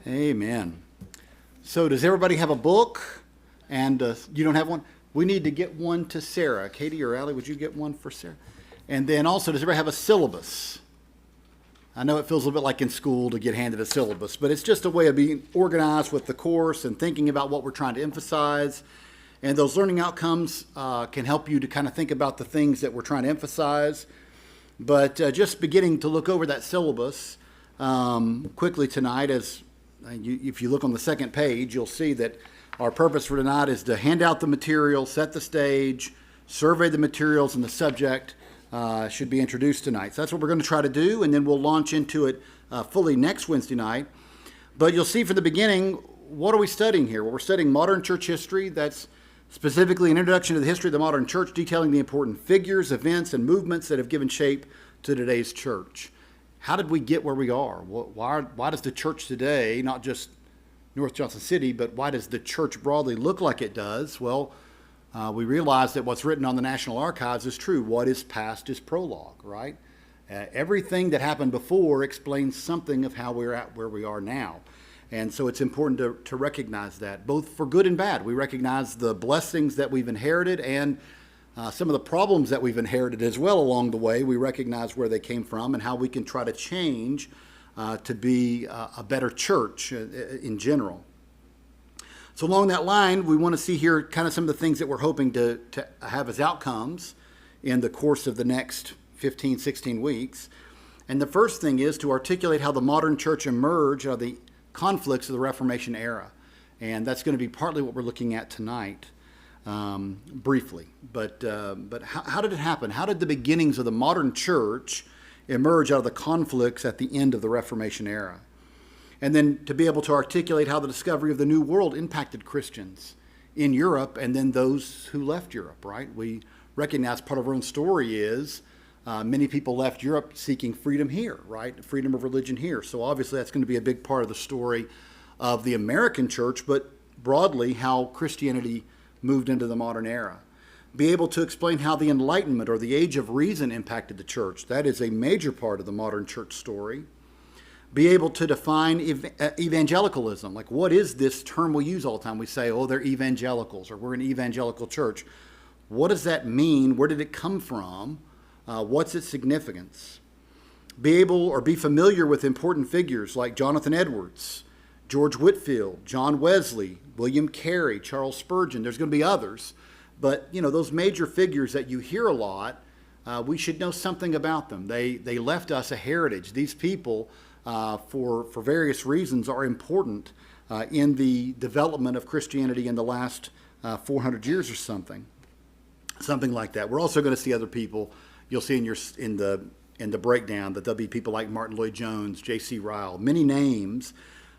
Amen. So does everybody have a book? And you don't have one? We need to get one to Sarah. Katie or Allie, would you get one for Sarah? And then also, does everybody have a syllabus? I know it feels a little bit like in school to get handed a syllabus, but it's just a way of being organized with the course and thinking about what we're trying to emphasize. And those learning outcomes can help you to kind of think about the things that we're trying to emphasize. But just beginning to look over that syllabus quickly tonight, if you look on the second page, you'll see that our purpose for tonight is to hand out the material, set the stage, survey the materials, and the subject should be introduced tonight. So that's what we're going to try to do, and then we'll launch into it fully next Wednesday night. But you'll see from the beginning, what are we studying here? Well, we're studying modern church history. That's specifically an introduction to the history of the modern church, detailing the important figures, events, and movements that have given shape to today's church. How did we get where we are? Why does the church today, not just North Johnson City, but why does the church broadly look like it does? Well, we realize that what's written on the National Archives is true. What is past is prologue, right? Everything that happened before explains something of how we're at where we are now. And so it's important to recognize that, both for good and bad. We recognize the blessings that we've inherited and some of the problems that we've inherited as well along the way. We recognize where they came from and how we can try to change to be a better church in general. So along that line, we want to see here kind of some of the things that we're hoping to have as outcomes in the course of the next 15, 16 weeks. And the first thing is to articulate how the modern church emerged out of the conflicts of the Reformation era. And that's going to be partly what we're looking at tonight, briefly. But how did it happen? How did the beginnings of the modern church emerge out of the conflicts at the end of the Reformation era? And then to be able to articulate how the discovery of the New World impacted Christians in Europe and then those who left Europe, right? We recognize part of our own story is many people left Europe seeking freedom here, right? Freedom of religion here. So obviously that's going to be a big part of the story of the American church, but broadly how Christianity moved into the modern era. Be able to explain how the Enlightenment or the Age of Reason impacted the church. That is a major part of the modern church story. Be able to define evangelicalism. Like, what is this term we use all the time? We say, oh, they're evangelicals, or we're an evangelical church. What does that mean? Where did it come from? What's its significance? Be able or be familiar with important figures like Jonathan Edwards, George Whitefield, John Wesley, William Carey, Charles Spurgeon. There's going to be others. But, those major figures that you hear a lot, we should know something about them. They left us a heritage. These people, for various reasons, are important in the development of Christianity in the last 400 years or something like that. We're also going to see other people. You'll see in the breakdown that there'll be people like Martin Lloyd-Jones, J.C. Ryle, many names.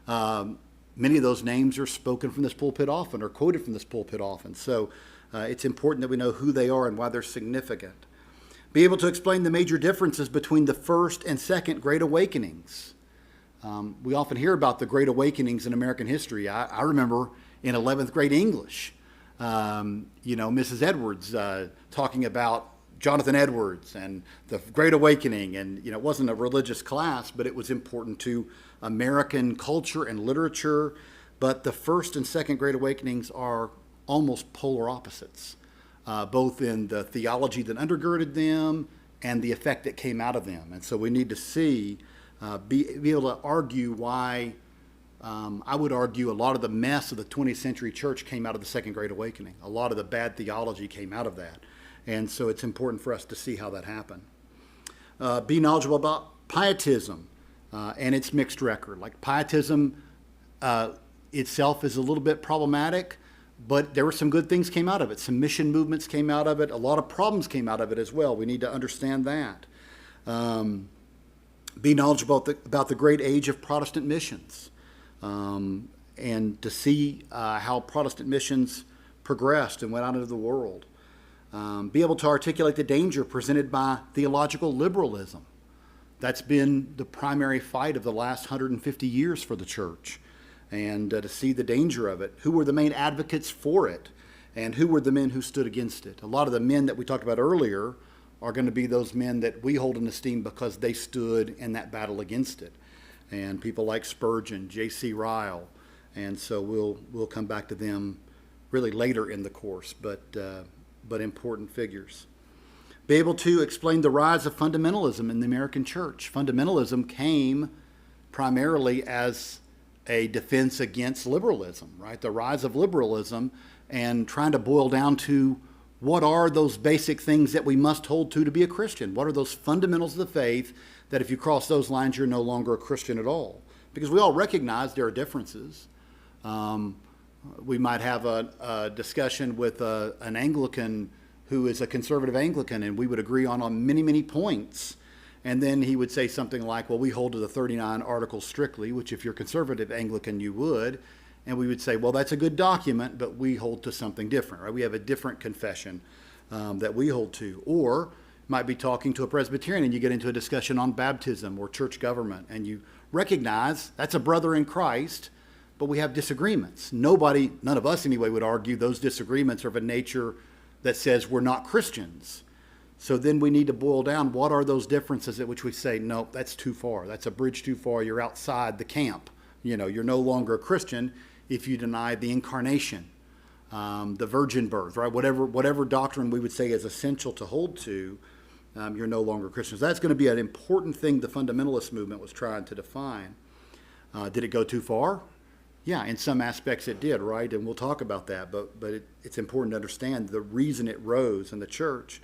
Many of those names are spoken from this pulpit often or quoted from this pulpit often. So it's important that we know who they are and why they're significant. Be able to explain the major differences between the first and second Great Awakenings. We often hear about the Great Awakenings in American history. I remember in 11th grade English, Mrs. Edwards talking about Jonathan Edwards and the Great Awakening. And, it wasn't a religious class, but it was important to American culture and literature. But the first and second Great Awakenings are almost polar opposites, both in the theology that undergirded them and the effect that came out of them. And so we need to see, be able to argue why, I would argue a lot of the mess of the 20th century church came out of the Second Great Awakening. A lot of the bad theology came out of that. And so it's important for us to see how that happened. Be knowledgeable about pietism and its mixed record. Like pietism itself is a little bit problematic, but there were some good things came out of it. Some mission movements came out of it. A lot of problems came out of it as well. We need to understand that. Be knowledgeable about the great age of Protestant missions and to see how Protestant missions progressed and went out into the world. Be able to articulate the danger presented by theological liberalism. That's been the primary fight of the last 150 years for the church. And to see the danger of it. Who were the main advocates for it? And who were the men who stood against it? A lot of the men that we talked about earlier are going to be those men that we hold in esteem because they stood in that battle against it. and people like Spurgeon, J.C. Ryle, and so we'll come back to them really later in the course, but important figures. Be able to explain the rise of fundamentalism in the American church. Fundamentalism came primarily as a defense against liberalism, right? The rise of liberalism, and trying to boil down to what are those basic things that we must hold to be a Christian? What are those fundamentals of the faith that if you cross those lines, you're no longer a Christian at all? Because we all recognize there are differences. We might have a discussion with an Anglican who is a conservative Anglican, and we would agree on many, many points. And then he would say something like, well, we hold to the 39 Articles strictly, which if you're conservative Anglican, you would. And we would say, well, that's a good document, but we hold to something different, right? We have a different confession that we hold to. Or might be talking to a Presbyterian and you get into a discussion on baptism or church government, and you recognize that's a brother in Christ, but we have disagreements. None of us anyway, would argue those disagreements are of a nature that says we're not Christians. So then we need to boil down what are those differences at which we say, nope, that's too far. That's a bridge too far. You're outside the camp. You're no longer a Christian if you deny the incarnation, the virgin birth, right? Whatever doctrine we would say is essential to hold to, you're no longer Christians. That's going to be an important thing the fundamentalist movement was trying to define. Did it go too far? Yeah, in some aspects it did, right? And we'll talk about that. But it's important to understand the reason it rose in the church.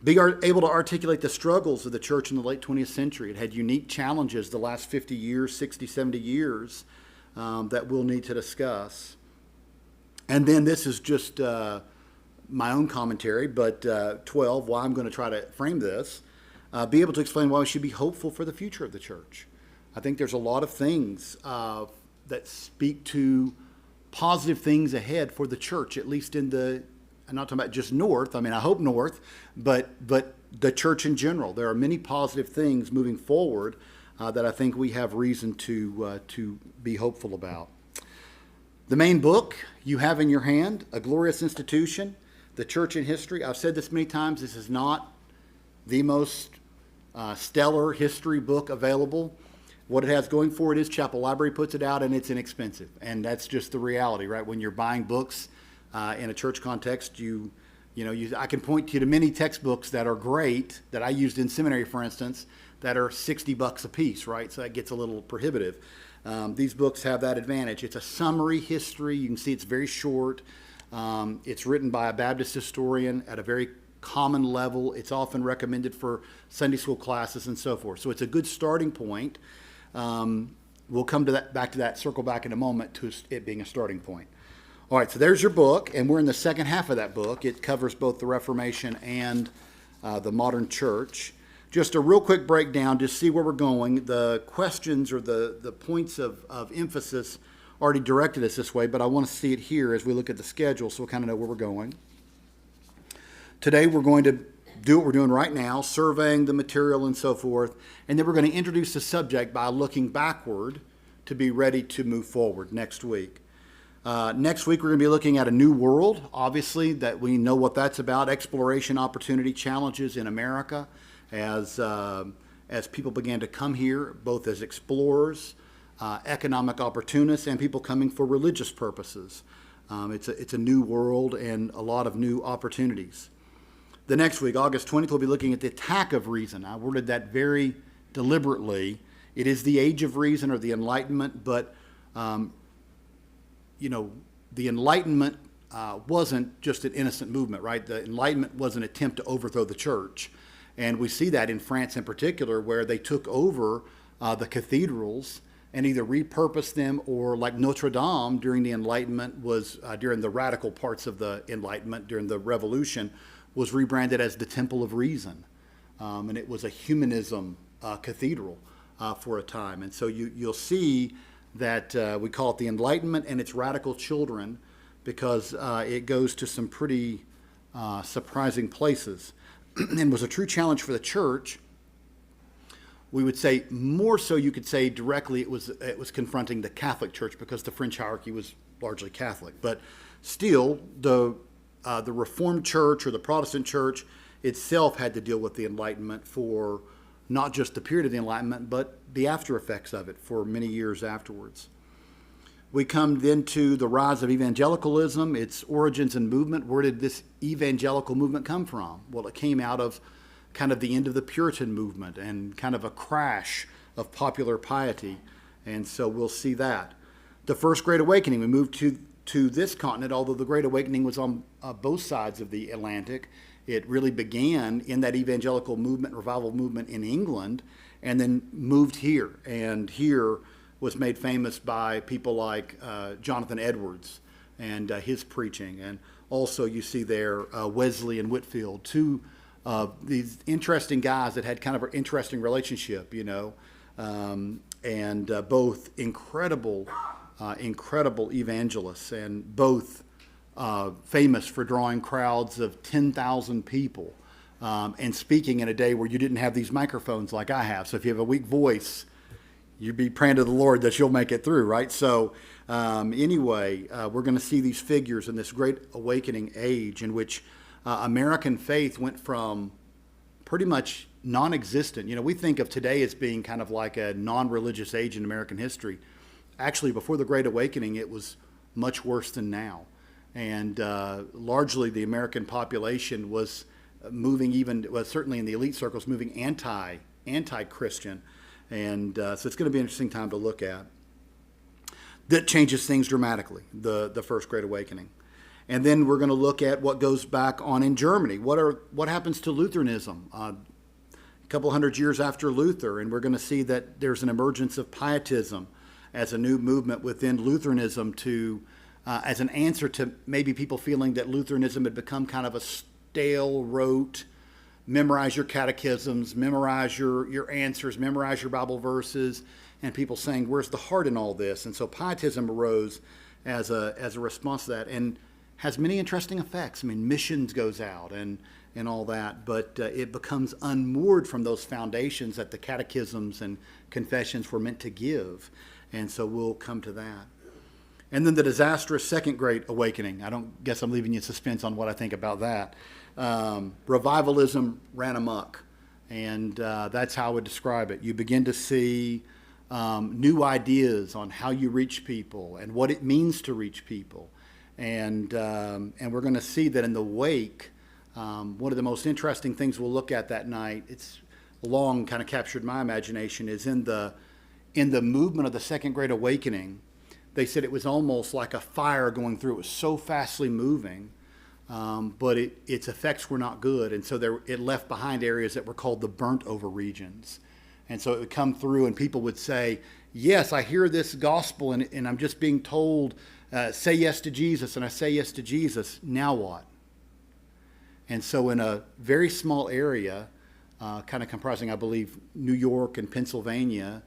Being able to articulate the struggles of the church in the late 20th century. It had unique challenges the last 50 years, 60, 70 years that we'll need to discuss. And then this is just my own commentary, but 12, why I'm going to try to frame this. Be able to explain why we should be hopeful for the future of the church. I think there's a lot of things that speak to positive things ahead for the church, at least in I'm not talking about just North. I mean, I hope North, but the church in general. There are many positive things moving forward that I think we have reason to be hopeful about. The main book you have in your hand, A Glorious Institution, The Church in History. I've said this many times. This is not the most stellar history book available. What it has going for it is Chapel Library puts it out, and it's inexpensive. And that's just the reality, right? When you're buying books in a church context, I can point you to many textbooks that are great that I used in seminary, for instance, that are $60 a piece, right? So that gets a little prohibitive. These books have that advantage. It's a summary history. You can see it's very short. It's written by a Baptist historian at a very common level. It's often recommended for Sunday school classes and so forth. So it's a good starting point. We'll come to that, circle back in a moment to it being a starting point. All right, so there's your book, and we're in the second half of that book. It covers both the Reformation and the modern church. Just a real quick breakdown to see where we're going. The questions or the points of emphasis already directed us this way, but I want to see it here as we look at the schedule so we kind of know where we're going. Today we're going to do what we're doing right now, surveying the material and so forth, and then we're going to introduce the subject by looking backward to be ready to move forward next week. Next week, we're going to be looking at a new world, obviously, that we know what that's about, exploration, opportunity, challenges in America as people began to come here, both as explorers, economic opportunists, and people coming for religious purposes. It's a new world and a lot of new opportunities. The next week, August 20th, we'll be looking at the attack of reason. I worded that very deliberately. It is the age of reason or the Enlightenment, but the Enlightenment wasn't just an innocent movement, right? The Enlightenment was an attempt to overthrow the church. And we see that in France in particular, where they took over the cathedrals and either repurposed them or, like Notre Dame during the Enlightenment was, during the radical parts of the Enlightenment, during the Revolution, was rebranded as the Temple of Reason. And it was a humanism cathedral for a time. And so you'll see that we call it the Enlightenment and its radical children because it goes to some pretty surprising places and was a true challenge for the church. We would say more so, you could say directly it was confronting the Catholic Church because the French hierarchy was largely Catholic. But still, the Reformed Church or the Protestant Church itself had to deal with the Enlightenment for not just the period of the Enlightenment, but the after effects of it for many years afterwards. We come then to the rise of evangelicalism, its origins and movement. Where did this evangelical movement come from? Well, it came out of kind of the end of the Puritan movement and kind of a crash of popular piety. And so we'll see that. The First Great Awakening, we moved to this continent, although the Great Awakening was on both sides of the Atlantic. It really began in that evangelical movement, revival movement in England, and then moved here. And here was made famous by people like Jonathan Edwards and his preaching. And also you see there Wesley and Whitefield, two these interesting guys that had kind of an interesting relationship, and both incredible evangelists, and both famous for drawing crowds of 10,000 people and speaking in a day where you didn't have these microphones like I have. So if you have a weak voice, you'd be praying to the Lord that you'll make it through, right? So anyway, we're going to see these figures in this great awakening age in which American faith went from pretty much non-existent. We think of today as being kind of like a non-religious age in American history. Actually, before the Great Awakening, it was much worse than now. And largely the American population was moving certainly in the elite circles, moving anti-Christian. And so it's going to be an interesting time to look at. That changes things dramatically, the First Great Awakening. And then we're going to look at what goes back on in Germany. What happens to Lutheranism a couple hundred years after Luther? And we're going to see that there's an emergence of Pietism as a new movement within Lutheranism as an answer to maybe people feeling that Lutheranism had become kind of a stale, rote, memorize your catechisms, memorize your answers, memorize your Bible verses, and people saying, where's the heart in all this? And so Pietism arose as a response to that and has many interesting effects. I mean, missions goes out and all that, but it becomes unmoored from those foundations that the catechisms and confessions were meant to give. And so we'll come to that. And then the disastrous Second Great Awakening. I don't guess I'm leaving you in suspense on what I think about that. Revivalism ran amok, and that's how I would describe it. You begin to see new ideas on how you reach people and what it means to reach people. And we're going to see that in the wake, one of the most interesting things we'll look at that night, it's long kind of captured my imagination, is in the movement of the Second Great Awakening. They said it was almost like a fire going through. It was so fastly moving, but its effects were not good. And so it left behind areas that were called the burnt over regions. And so it would come through and people would say, yes, I hear this gospel and I'm just being told, say yes to Jesus, and I say yes to Jesus. Now what? And so in a very small area, kind of comprising, I believe, New York and Pennsylvania,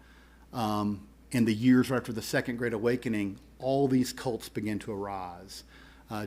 in the years after the Second Great Awakening, all these cults began to arise.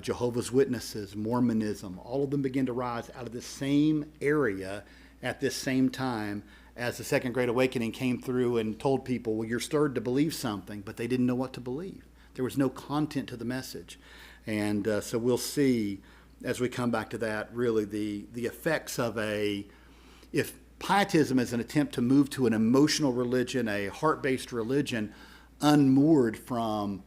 Jehovah's Witnesses, Mormonism, all of them began to rise out of the same area at this same time as the Second Great Awakening came through and told people, well, you're stirred to believe something, but they didn't know what to believe. There was no content to the message. And so we'll see, as we come back to that, really the effects of if Pietism is an attempt to move to an emotional religion, a heart-based religion, unmoored from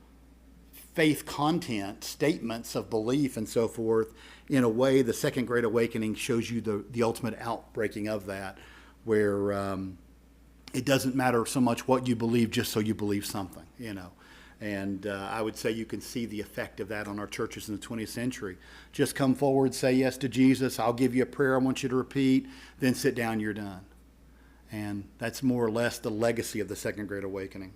faith content, statements of belief and so forth, in a way, the Second Great Awakening shows you the ultimate outbreaking of that, where it doesn't matter so much what you believe, just so you believe something, And I would say you can see the effect of that on our churches in the 20th century. Just come forward, say yes to Jesus. I'll give you a prayer I want you to repeat. Then sit down, you're done. And that's more or less the legacy of the Second Great Awakening.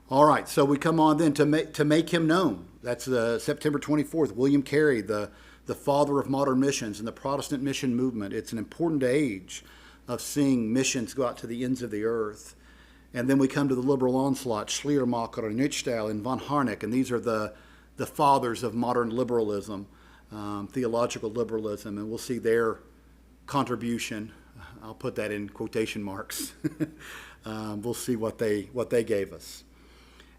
All right, so we come on then to make him known. That's September 24th. William Carey, the father of modern missions and the Protestant mission movement. It's an important age of seeing missions go out to the ends of the earth. And then we come to the liberal onslaught, Schleiermacher and Nitschdal and von Harnack, and these are the fathers of modern liberalism, theological liberalism, and we'll see their contribution. I'll put that in quotation marks. We'll see what they gave us.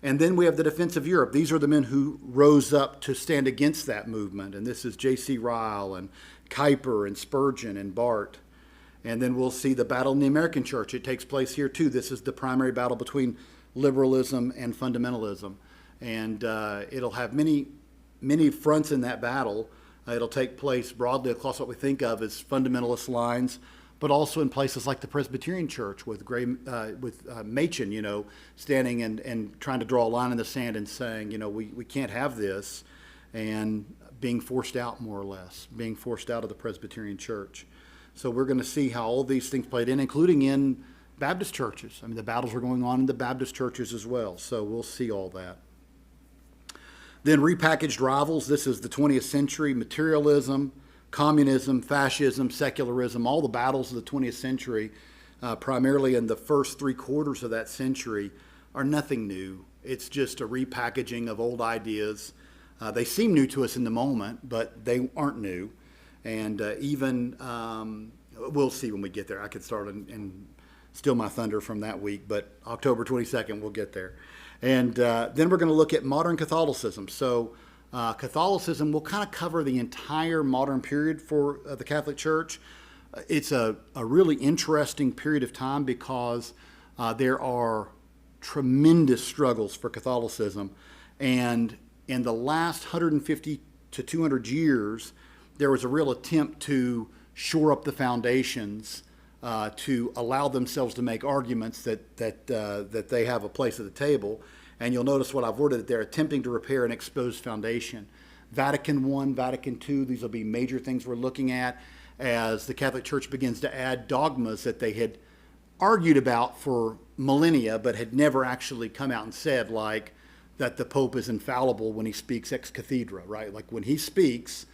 And then we have the Defense of Europe. These are the men who rose up to stand against that movement, and this is J.C. Ryle and Kuyper and Spurgeon and Barth. And then we'll see the battle in the American church. It takes place here too. This is the primary battle between liberalism and fundamentalism. And it'll have many fronts in that battle. It'll take place broadly across what we think of as fundamentalist lines, but also in places like the Presbyterian Church with Machen, standing and trying to draw a line in the sand and saying, we can't have this, and being forced out, more or less, being forced out of the Presbyterian Church. So we're going to see how all these things played in, including in Baptist churches. I mean, the battles were going on in the Baptist churches as well. So we'll see all that. Then repackaged rivals. This is the 20th century. Materialism, communism, fascism, secularism, all the battles of the 20th century, primarily in the first 3/4 of that century, are nothing new. It's just a repackaging of old ideas. They seem new to us in the moment, but they aren't new. And we'll see when we get there. I could start and steal my thunder from that week, but October 22nd, we'll get there. And then we're going to look at modern Catholicism. So Catholicism will kind of cover the entire modern period for the Catholic Church. It's a really interesting period of time because there are tremendous struggles for Catholicism. And in the last 150 to 200 years, there was a real attempt to shore up the foundations, to allow themselves to make arguments that they have a place at the table. And you'll notice what I've worded, that they're attempting to repair an exposed foundation. Vatican I, Vatican II, these will be major things we're looking at as the Catholic Church begins to add dogmas that they had argued about for millennia, but had never actually come out and said, like that the Pope is infallible when he speaks ex cathedra, right? Like when he speaks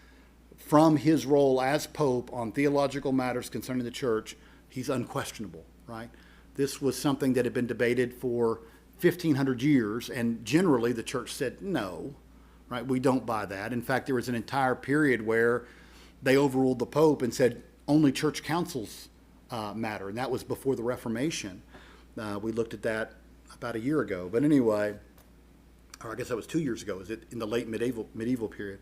from his role as Pope on theological matters concerning the Church, he's unquestionable, right? This was something that had been debated for 1,500 years, and generally the Church said no, right? We don't buy that. In fact, there was an entire period where they overruled the Pope and said only church councils matter, and that was before the Reformation. We looked at that about a year ago, but anyway, or I guess that was 2 years ago. Is it in the late medieval period?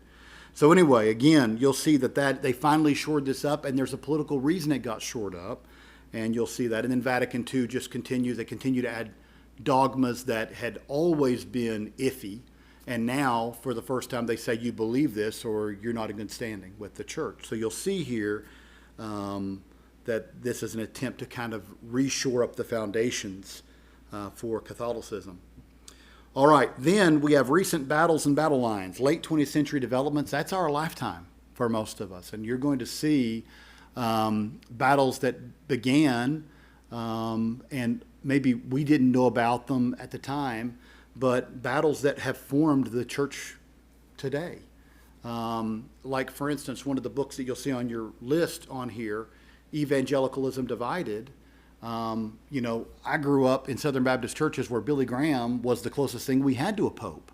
So anyway, again, you'll see that they finally shored this up, and there's a political reason it got shored up, and you'll see that. And then Vatican II just continues. They continue to add dogmas that had always been iffy, and now, for the first time, they say you believe this or you're not in good standing with the Church. So you'll see here that this is an attempt to kind of reshore up the foundations for Catholicism. All right, then we have recent battles and battle lines, late 20th century developments. That's our lifetime for most of us. And you're going to see battles that began, and maybe we didn't know about them at the time, but battles that have formed the church today. Like, for instance, one of the books that you'll see on your list on here, Evangelicalism Divided. I grew up in Southern Baptist churches where Billy Graham was the closest thing we had to a pope.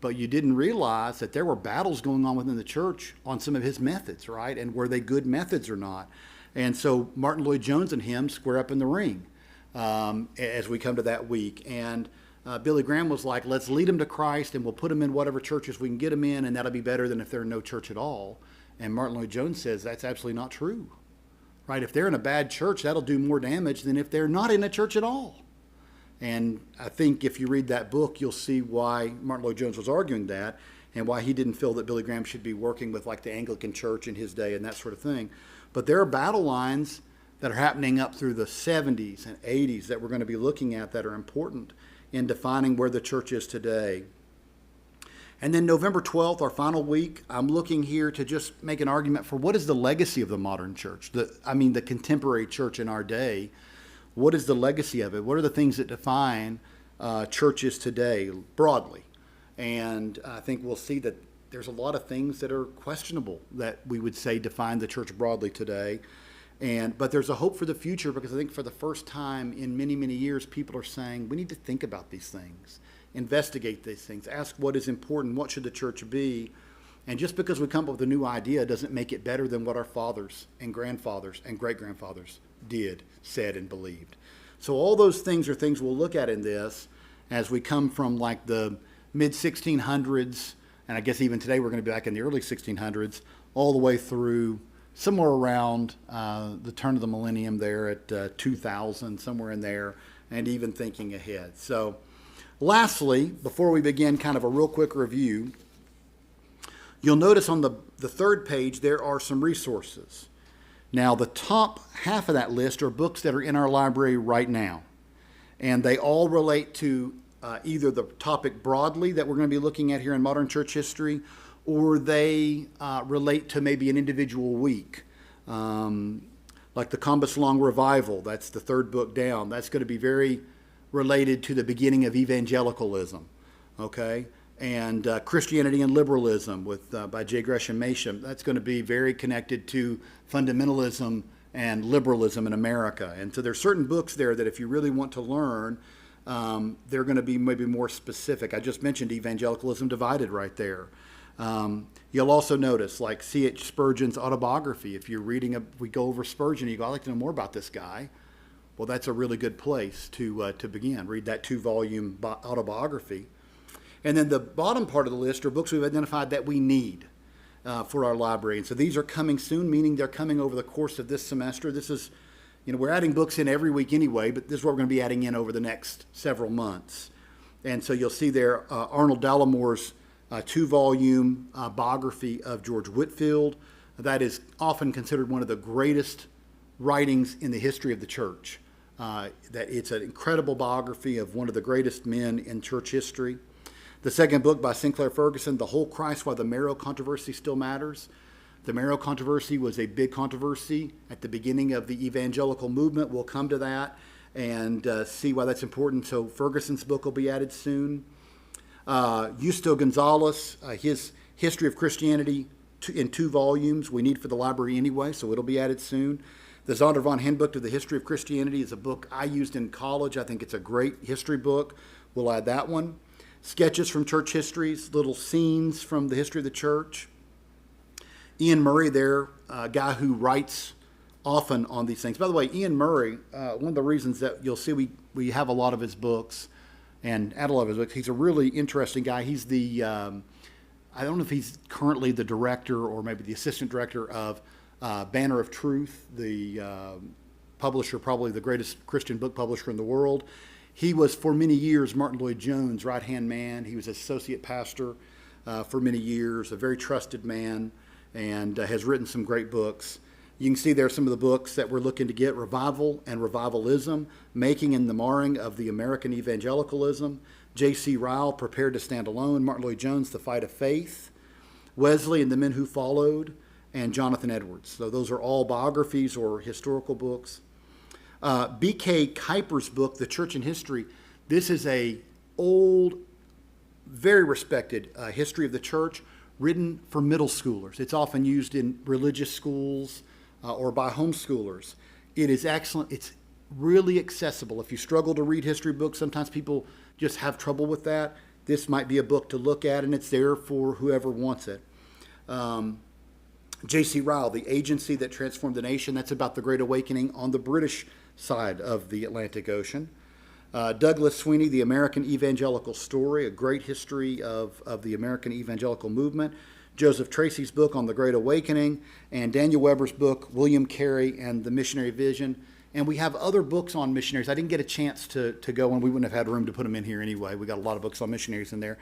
But you didn't realize that there were battles going on within the church on some of his methods, right? And were they good methods or not? And so Martin Lloyd-Jones and him square up in the ring as we come to that week. And Billy Graham was like, let's lead them to Christ and we'll put them in whatever churches we can get them in, and that'll be better than if they're in no church at all. And Martin Lloyd-Jones says that's absolutely not true. Right? If they're in a bad church, that'll do more damage than if they're not in a church at all. And I think if you read that book, you'll see why Martin Lloyd-Jones was arguing that and why he didn't feel that Billy Graham should be working with like the Anglican Church in his day and that sort of thing. But there are battle lines that are happening up through the 70s and 80s that we're going to be looking at that are important in defining where the church is today. And then November 12th, our final week, I'm looking here to just make an argument for what is the legacy of the modern church, the contemporary church in our day. What is the legacy of it? What are the things that define churches today broadly? And I think we'll see that there's a lot of things that are questionable that we would say define the church broadly today. But there's a hope for the future, because I think for the first time in many, many years, people are saying we need to think about these things. Investigate these things, ask what is important, what should the church be, and just because we come up with a new idea doesn't make it better than what our fathers and grandfathers and great-grandfathers did, said, and believed. So all those things are things we'll look at in this as we come from like the mid-1600s, and I guess even today we're going to be back in the early 1600s, all the way through somewhere around the turn of the millennium there at 2000, somewhere in there, and even thinking ahead. So lastly, before we begin kind of a real quick review, you'll notice on the third page there are some resources. Now, the top half of that list are books that are in our library right now, and they all relate to either the topic broadly that we're going to be looking at here in modern church history, or they relate to maybe an individual week. Like the Combus Long Revival, that's the third book down. That's going to be very related to the beginning of evangelicalism, okay? And Christianity and Liberalism by J. Gresham Machen, that's going to be very connected to fundamentalism and liberalism in America. And so there's certain books there that if you really want to learn, they're going to be maybe more specific. I just mentioned Evangelicalism Divided right there. You'll also notice like C.H. Spurgeon's autobiography. If you're reading, we go over Spurgeon, and you go, I'd like to know more about this guy. Well, that's a really good place to begin. Read that 2-volume autobiography. And then the bottom part of the list are books we've identified that we need for our library. And so these are coming soon, meaning they're coming over the course of this semester. This is, we're adding books in every week anyway, but this is what we're going to be adding in over the next several months. And so you'll see there Arnold Dallamore's 2-volume biography of George Whitefield. That is often considered one of the greatest writings in the history of the church. That it's an incredible biography of one of the greatest men in church history. The second book by Sinclair Ferguson, The Whole Christ, Why the Marrow Controversy Still Matters. The Marrow Controversy was a big controversy at the beginning of the evangelical movement. We'll come to that and see why that's important. So Ferguson's book will be added soon. Justo Gonzalez, his History of Christianity in 2 volumes, we need for the library anyway, so it'll be added soon. The Zondervan Handbook to the History of Christianity is a book I used in college. I think it's a great history book. We'll add that one. Sketches from Church Histories, little scenes from the history of the church. Ian Murray there, a guy who writes often on these things. By the way, Ian Murray, one of the reasons that you'll see we have a lot of his books and add a lot of his books, he's a really interesting guy. He's the, I don't know if he's currently the director or maybe the assistant director of Banner of Truth, the publisher, probably the greatest Christian book publisher in the world. He was for many years Martin Lloyd-Jones' right-hand man. He was associate pastor for many years, a very trusted man, and has written some great books. You can see there some of the books that we're looking to get: Revival and Revivalism, Making and the Marring of the American Evangelicalism, J.C. Ryle, Prepared to Stand Alone, Martin Lloyd-Jones, The Fight of Faith, Wesley and the Men Who Followed, and Jonathan Edwards. So those are all biographies or historical books. B.K. Kuyper's book, The Church in History, this is a old, very respected history of the church, written for middle schoolers. It's often used in religious schools or by homeschoolers. It is excellent. It's really accessible. If you struggle to read history books, sometimes people just have trouble with that. This might be a book to look at, and it's there for whoever wants it. J.C. Ryle, The Agency That Transformed the Nation, that's about the Great Awakening on the British side of the Atlantic Ocean. Douglas Sweeney, The American Evangelical Story, a great history of the American evangelical movement. Joseph Tracy's book on the Great Awakening, and Daniel Weber's book, William Carey and the Missionary Vision. And we have other books on missionaries. I didn't get a chance to go, and we wouldn't have had room to put them in here anyway. We got a lot of books on missionaries in there.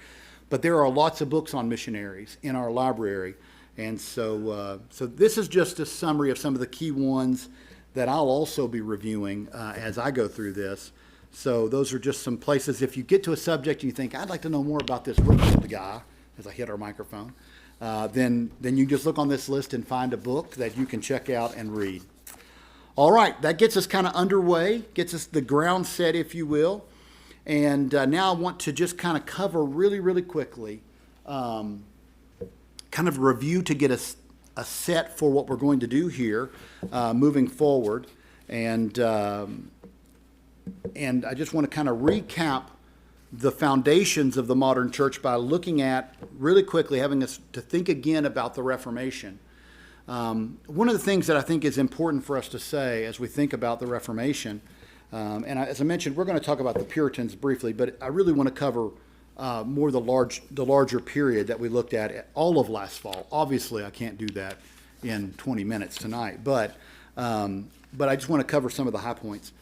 But there are lots of books on missionaries in our library. And so this is just a summary of some of the key ones that I'll also be reviewing as I go through this. So those are just some places. If you get to a subject and you think, I'd like to know more about this Whitefield guy, as I hit our microphone, then you just look on this list and find a book that you can check out and read. All right, that gets us kind of underway, gets us the ground set, if you will. And now I want to just kind of cover really, really quickly, kind of review to get us a set for what we're going to do here moving forward. And I just want to kind of recap the foundations of the modern church by looking at, really quickly, having us to think again about the Reformation. One of the things that I think is important for us to say as we think about the Reformation, as I mentioned, we're going to talk about the Puritans briefly, but I really want to cover more the larger period that we looked at all of last fall. Obviously, I can't do that in 20 minutes tonight. But I just want to cover some of the high points.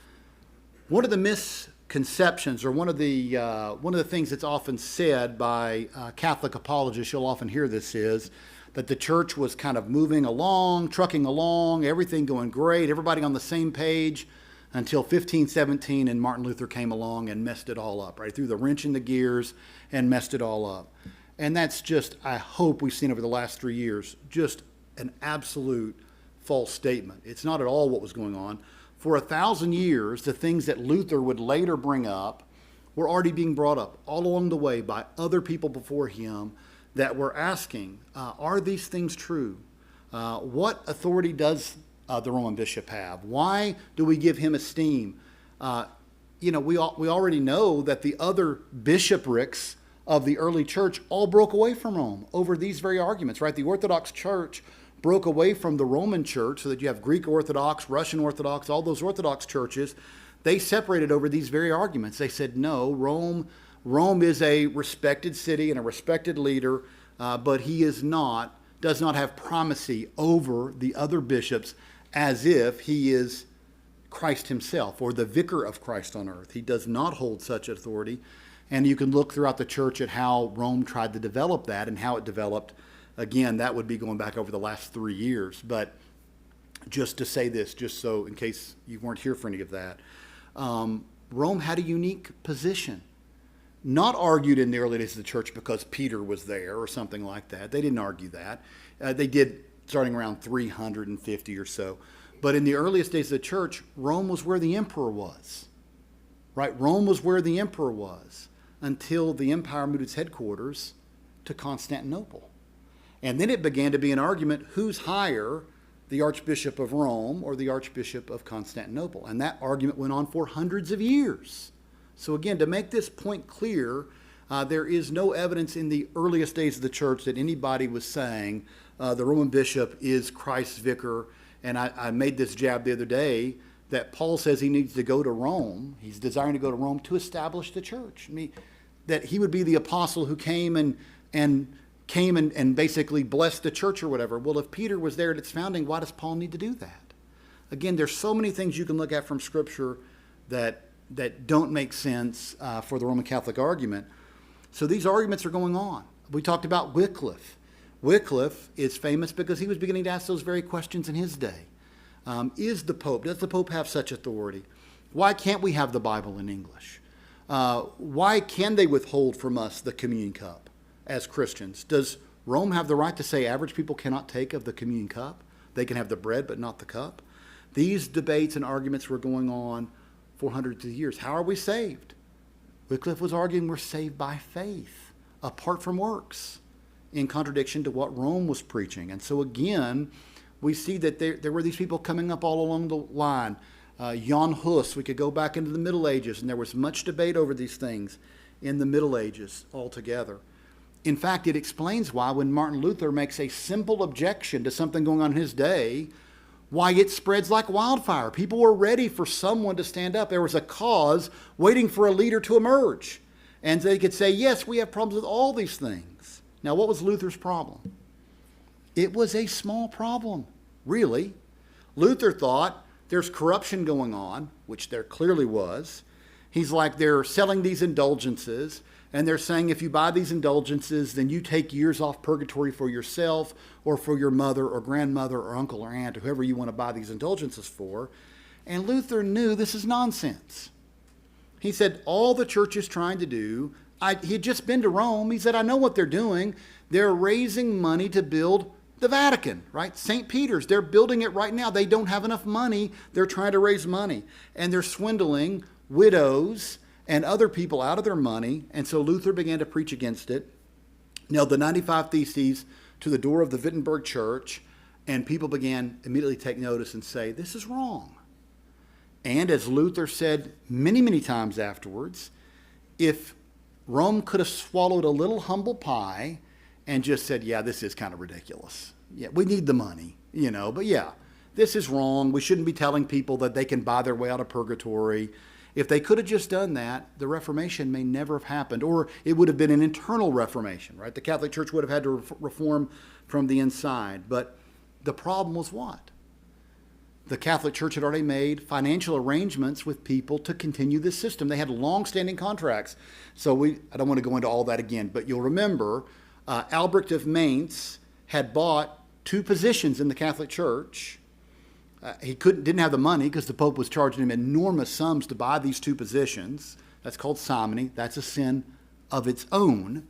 One of the misconceptions, or one of the things that's often said by Catholic apologists, you'll often hear this, is that the church was kind of moving along, trucking along, everything going great, everybody on the same page, until 1517 and Martin Luther came along and messed it all up, right? Threw the wrench in the gears and messed it all up. And that's just, I hope we've seen over the last 3 years, just an absolute false statement. It's not at all what was going on. For 1,000 years, the things that Luther would later bring up were already being brought up all along the way by other people before him that were asking, are these things true? What authority does the Roman bishop have? Why do we give him esteem? We already know that the other bishoprics of the early church all broke away from Rome over these very arguments, right? The Orthodox Church broke away from the Roman Church, so that you have Greek Orthodox, Russian Orthodox, all those Orthodox churches. They separated over these very arguments. They said, no, Rome is a respected city and a respected leader, but he does not have primacy over the other bishops as if he is Christ himself or the vicar of Christ on earth. He does not hold such authority. And you can look throughout the church at how Rome tried to develop that and how it developed. Again, that would be going back over the last 3 years. But just to say this, just so in case you weren't here for any of that, Rome had a unique position. Not argued in the early days of the church because Peter was there or something like that. They didn't argue that. They did starting around 350 or so. But in the earliest days of the church, Rome was where the emperor was. Right? Rome was where the emperor was until the empire moved its headquarters to Constantinople. And then it began to be an argument, who's higher, the Archbishop of Rome or the Archbishop of Constantinople? And that argument went on for hundreds of years. So again, to make this point clear, there is no evidence in the earliest days of the church that anybody was saying the Roman bishop is Christ's vicar. And I made this jab the other day that Paul says he needs to go to Rome. He's desiring to go to Rome to establish the church. I mean, that he would be the apostle who came and basically blessed the church or whatever. Well, if Peter was there at its founding, why does Paul need to do that? Again, there's so many things you can look at from Scripture that don't make sense for the Roman Catholic argument. So these arguments are going on. We talked about Wycliffe. Wycliffe is famous because he was beginning to ask those very questions in his day. Does the Pope have such authority? Why can't we have the Bible in English? Why can they withhold from us the communion cup as Christians? Does Rome have the right to say average people cannot take of the communion cup? They can have the bread but not the cup? These debates and arguments were going on for hundreds of years. How are we saved? Wycliffe was arguing we're saved by faith, apart from works, in contradiction to what Rome was preaching. And so again, we see that there were these people coming up all along the line. Jan Hus, we could go back into the Middle Ages, and there was much debate over these things in the Middle Ages altogether. In fact, it explains why when Martin Luther makes a simple objection to something going on in his day, why it spreads like wildfire. People were ready for someone to stand up. There was a cause waiting for a leader to emerge. And they could say, yes, we have problems with all these things. Now, what was Luther's problem? It was a small problem, really. Luther thought there's corruption going on, which there clearly was. He's like, they're selling these indulgences, and they're saying if you buy these indulgences, then you take years off purgatory for yourself or for your mother or grandmother or uncle or aunt or whoever you want to buy these indulgences for. And Luther knew this is nonsense. He said, all the church is trying to do, he had just been to Rome. He said, I know what they're doing. They're raising money to build the Vatican, right? St. Peter's, they're building it right now. They don't have enough money. They're trying to raise money. And they're swindling widows and other people out of their money. And so Luther began to preach against it. Nailed the 95 Theses to the door of the Wittenberg church. And people began immediately to take notice and say, this is wrong. And as Luther said many, many times afterwards, if Rome could have swallowed a little humble pie and just said, yeah, this is kind of ridiculous. Yeah, we need the money, but yeah, this is wrong. We shouldn't be telling people that they can buy their way out of purgatory. If they could have just done that, the Reformation may never have happened, or it would have been an internal Reformation, right? The Catholic Church would have had to reform from the inside. But The problem was what? The Catholic Church had already made financial arrangements with people to continue this system. They had long-standing contracts. So I don't want to go into all that again, but you'll remember Albrecht of Mainz had bought 2 positions in the Catholic Church. He didn't have the money because the Pope was charging him enormous sums to buy these 2 positions. That's called simony. That's a sin of its own.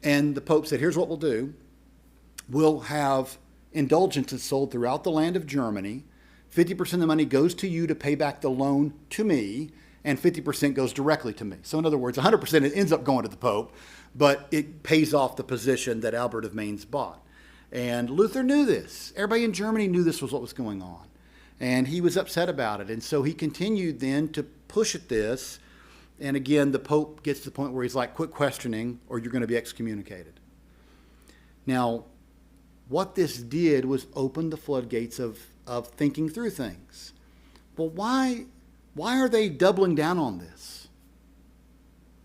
And the Pope said, here's what we'll do. We'll have indulgences sold throughout the land of Germany. 50% of the money goes to you to pay back the loan to me, and 50% goes directly to me. So in other words, 100% it ends up going to the Pope, but it pays off the position that Albert of Mainz bought. And Luther knew this. Everybody in Germany knew this was what was going on. And he was upset about it. And so he continued then to push at this. And again, the Pope gets to the point where he's like, quit questioning or you're going to be excommunicated. Now, what this did was open the floodgates of thinking through things. Well, why are they doubling down on this?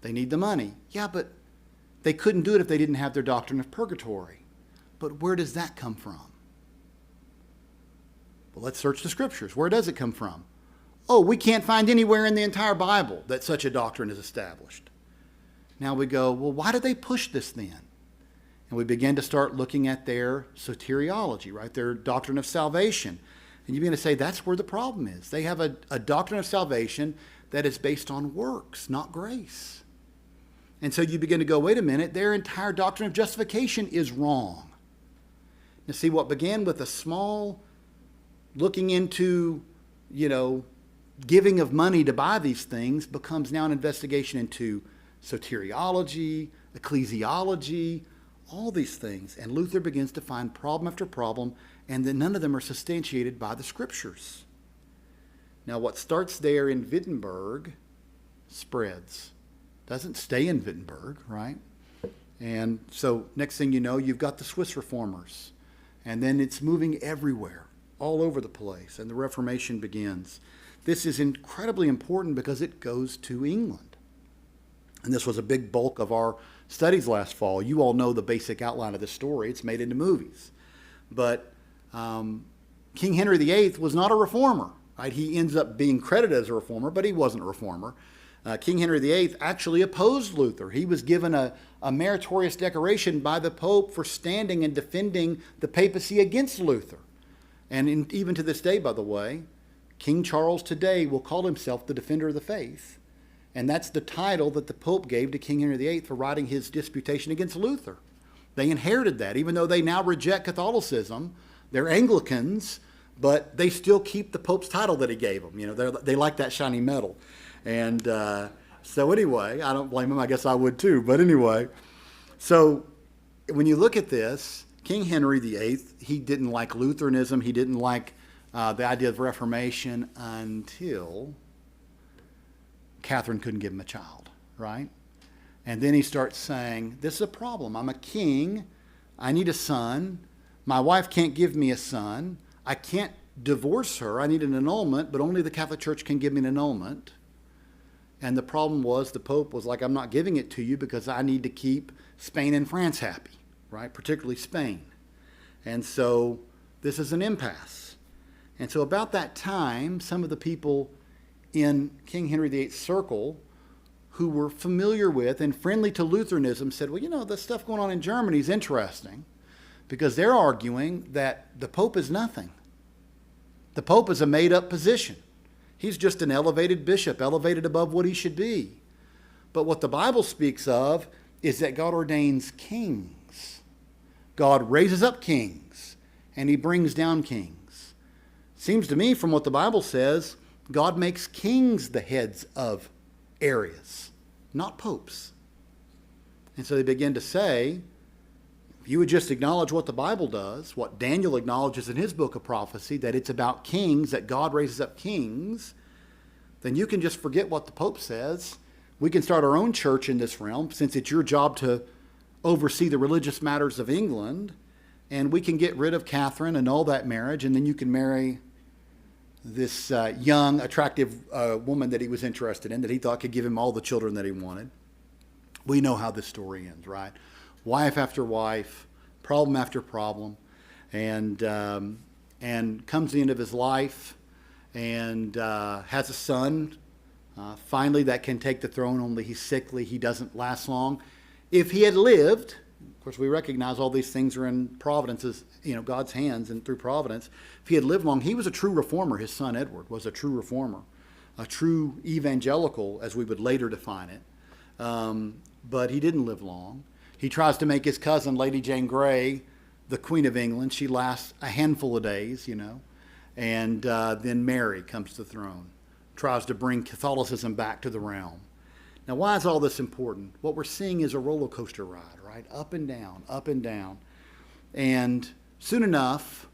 They need the money. Yeah, but they couldn't do it if they didn't have their doctrine of purgatory. But where does that come from? Well, let's search the scriptures. Where does it come from? Oh, we can't find anywhere in the entire Bible that such a doctrine is established. Now we go, well, why did they push this then? And we begin to start looking at their soteriology, right? Their doctrine of salvation. And you begin to say that's where the problem is. They have a doctrine of salvation that is based on works, not grace. And so you begin to go, wait a minute, their entire doctrine of justification is wrong. Now see, what began with a small looking into, giving of money to buy these things becomes now an investigation into soteriology, ecclesiology, all these things. And Luther begins to find problem after problem, and then none of them are substantiated by the scriptures. Now, what starts there in Wittenberg spreads. Doesn't stay in Wittenberg, right? And so next thing you know, you've got the Swiss reformers. And then it's moving everywhere, all over the place, and the Reformation begins. This is incredibly important because it goes to England. And this was a big bulk of our studies last fall. You all know the basic outline of the story. It's made into movies. But King Henry VIII was not a reformer. Right? He ends up being credited as a reformer, but he wasn't a reformer. King Henry VIII actually opposed Luther. He was given a meritorious decoration by the Pope for standing and defending the papacy against Luther. And even to this day, by the way, King Charles today will call himself the defender of the faith. And that's the title that the Pope gave to King Henry VIII for writing his disputation against Luther. They inherited that, even though they now reject Catholicism. They're Anglicans, but they still keep the Pope's title that he gave them. They like that shiny metal. And so anyway, I don't blame them. I guess I would too. But anyway, so when you look at this, King Henry VIII, he didn't like Lutheranism. He didn't like the idea of Reformation until Catherine couldn't give him a child, right? And then he starts saying, this is a problem. I'm a king. I need a son. My wife can't give me a son. I can't divorce her. I need an annulment, but only the Catholic Church can give me an annulment. And the problem was the Pope was like, I'm not giving it to you because I need to keep Spain and France happy, right? Particularly Spain. And so this is an impasse. And so about that time, some of the people in King Henry VIII's circle who were familiar with and friendly to Lutheranism said, well, the stuff going on in Germany is interesting because they're arguing that the Pope is nothing. The Pope is a made-up position. He's just an elevated bishop, elevated above what he should be. But what the Bible speaks of is that God ordains kings. God raises up kings, and he brings down kings. Seems to me from what the Bible says, God makes kings the heads of areas, not popes. And so they begin to say, if you would just acknowledge what the Bible does, what Daniel acknowledges in his book of prophecy, that it's about kings, that God raises up kings, then you can just forget what the Pope says. We can start our own church in this realm, since it's your job to oversee the religious matters of England, and we can get rid of Catherine and all that marriage, and then you can marry this young, attractive woman that he was interested in, that he thought could give him all the children that he wanted. We know how this story ends, right? Wife after wife, problem after problem. and comes to the end of his life and has a son. Finally, that can take the throne, only he's sickly. He doesn't last long. If he had lived, of course, we recognize all these things are in providence's, God's hands and through providence. If he had lived long, he was a true reformer. His son Edward was a true reformer, a true evangelical, as we would later define it. But he didn't live long. He tries to make his cousin, Lady Jane Grey, the Queen of England. She lasts a handful of days, and then Mary comes to the throne, tries to bring Catholicism back to the realm. Now, why is all this important? What we're seeing is a roller coaster ride, right? Up and down, up and down. And soon enough,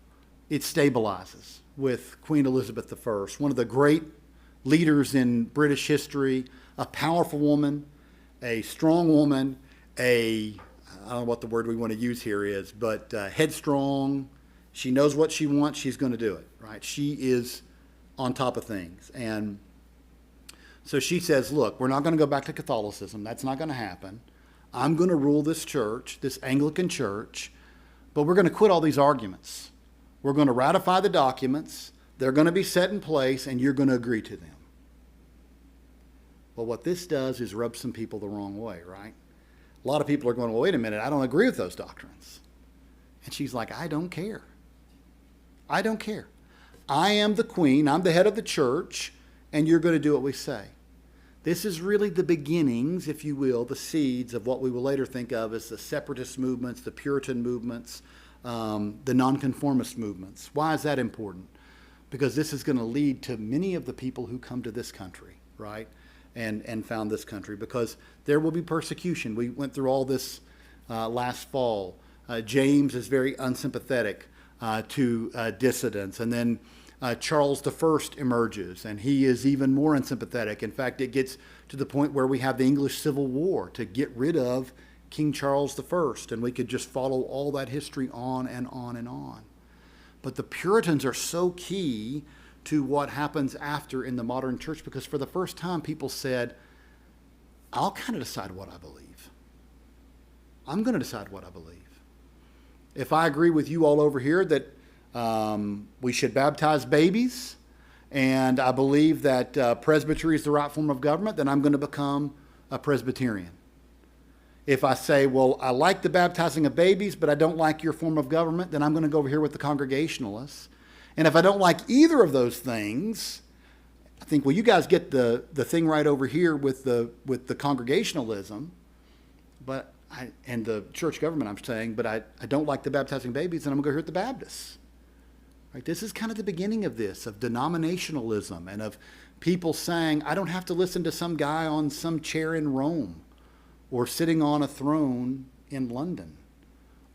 it stabilizes with Queen Elizabeth I, one of the great leaders in British history, a powerful woman, a strong woman, I don't know what the word we want to use here is, but headstrong. She knows what she wants. She's going to do it, right? She is on top of things. And so she says, look, we're not going to go back to Catholicism. That's not going to happen. I'm going to rule this church, this Anglican church, but we're going to quit all these arguments. We're going to ratify the documents. They're going to be set in place, and you're going to agree to them. Well, what this does is rub some people the wrong way, right? A lot of people are going, well, wait a minute, I don't agree with those doctrines. And she's like, I don't care. I don't care. I am the queen, I'm the head of the church, and you're going to do what we say. This is really the beginnings, if you will, the seeds of what we will later think of as the separatist movements, the Puritan movements, the nonconformist movements. Why is that important? Because this is going to lead to many of the people who come to this country, right, and found this country, because there will be persecution. We went through all this last fall. James is very unsympathetic to dissidents, and then Charles I emerges, and he is even more unsympathetic. In fact, it gets to the point where we have the English Civil War to get rid of King Charles I, and we could just follow all that history on and on and on. But the Puritans are so key to what happens after in the modern church, because for the first time people said, I'll kind of decide what I believe. I'm going to decide what I believe. If I agree with you all over here that we should baptize babies, and I believe that presbytery is the right form of government, then I'm going to become a Presbyterian. If I say, well, I like the baptizing of babies, but I don't like your form of government, then I'm going to go over here with the Congregationalists. And if I don't like either of those things, I think, well, you guys get the thing right over here with the Congregationalism, and the church government, I'm saying, but I don't like the baptizing babies, and I'm going to go here with the Baptists. Right? This is kind of the beginning of this, of denominationalism, and of people saying, I don't have to listen to some guy on some chair in Rome or sitting on a throne in London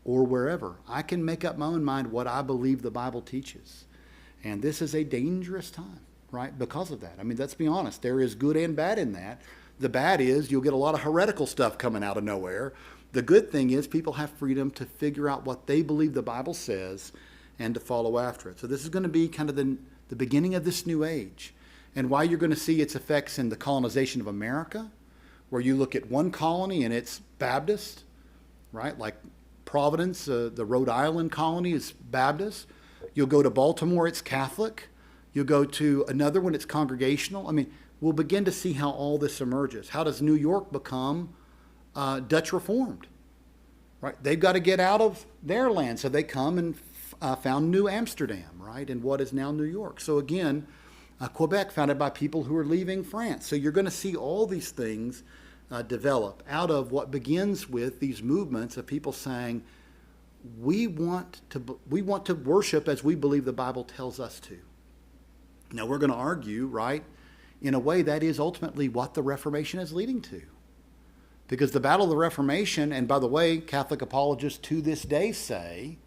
or wherever. I can make up my own mind what I believe the Bible teaches. And this is a dangerous time, right, because of that. I mean, let's be honest. There is good and bad in that. The bad is you'll get a lot of heretical stuff coming out of nowhere. The good thing is people have freedom to figure out what they believe the Bible says and to follow after it. So this is going to be kind of the beginning of this new age, and why you're going to see its effects in the colonization of America, where you look at one colony and it's Baptist, right? Like Providence, the Rhode Island colony is Baptist. You'll go to Baltimore, it's Catholic. You'll go to another one, it's Congregational. I mean, we'll begin to see how all this emerges. How does New York become Dutch Reformed? Right? They've got to get out of their land, so they come and found New Amsterdam, right, in what is now New York. So again, Quebec founded by people who are leaving France. So you're going to see all these things develop out of what begins with these movements of people saying, we want to worship as we believe the Bible tells us to. Now we're going to argue, right, in a way that is ultimately what the Reformation is leading to. Because the battle of the Reformation, and by the way, Catholic apologists to this day say,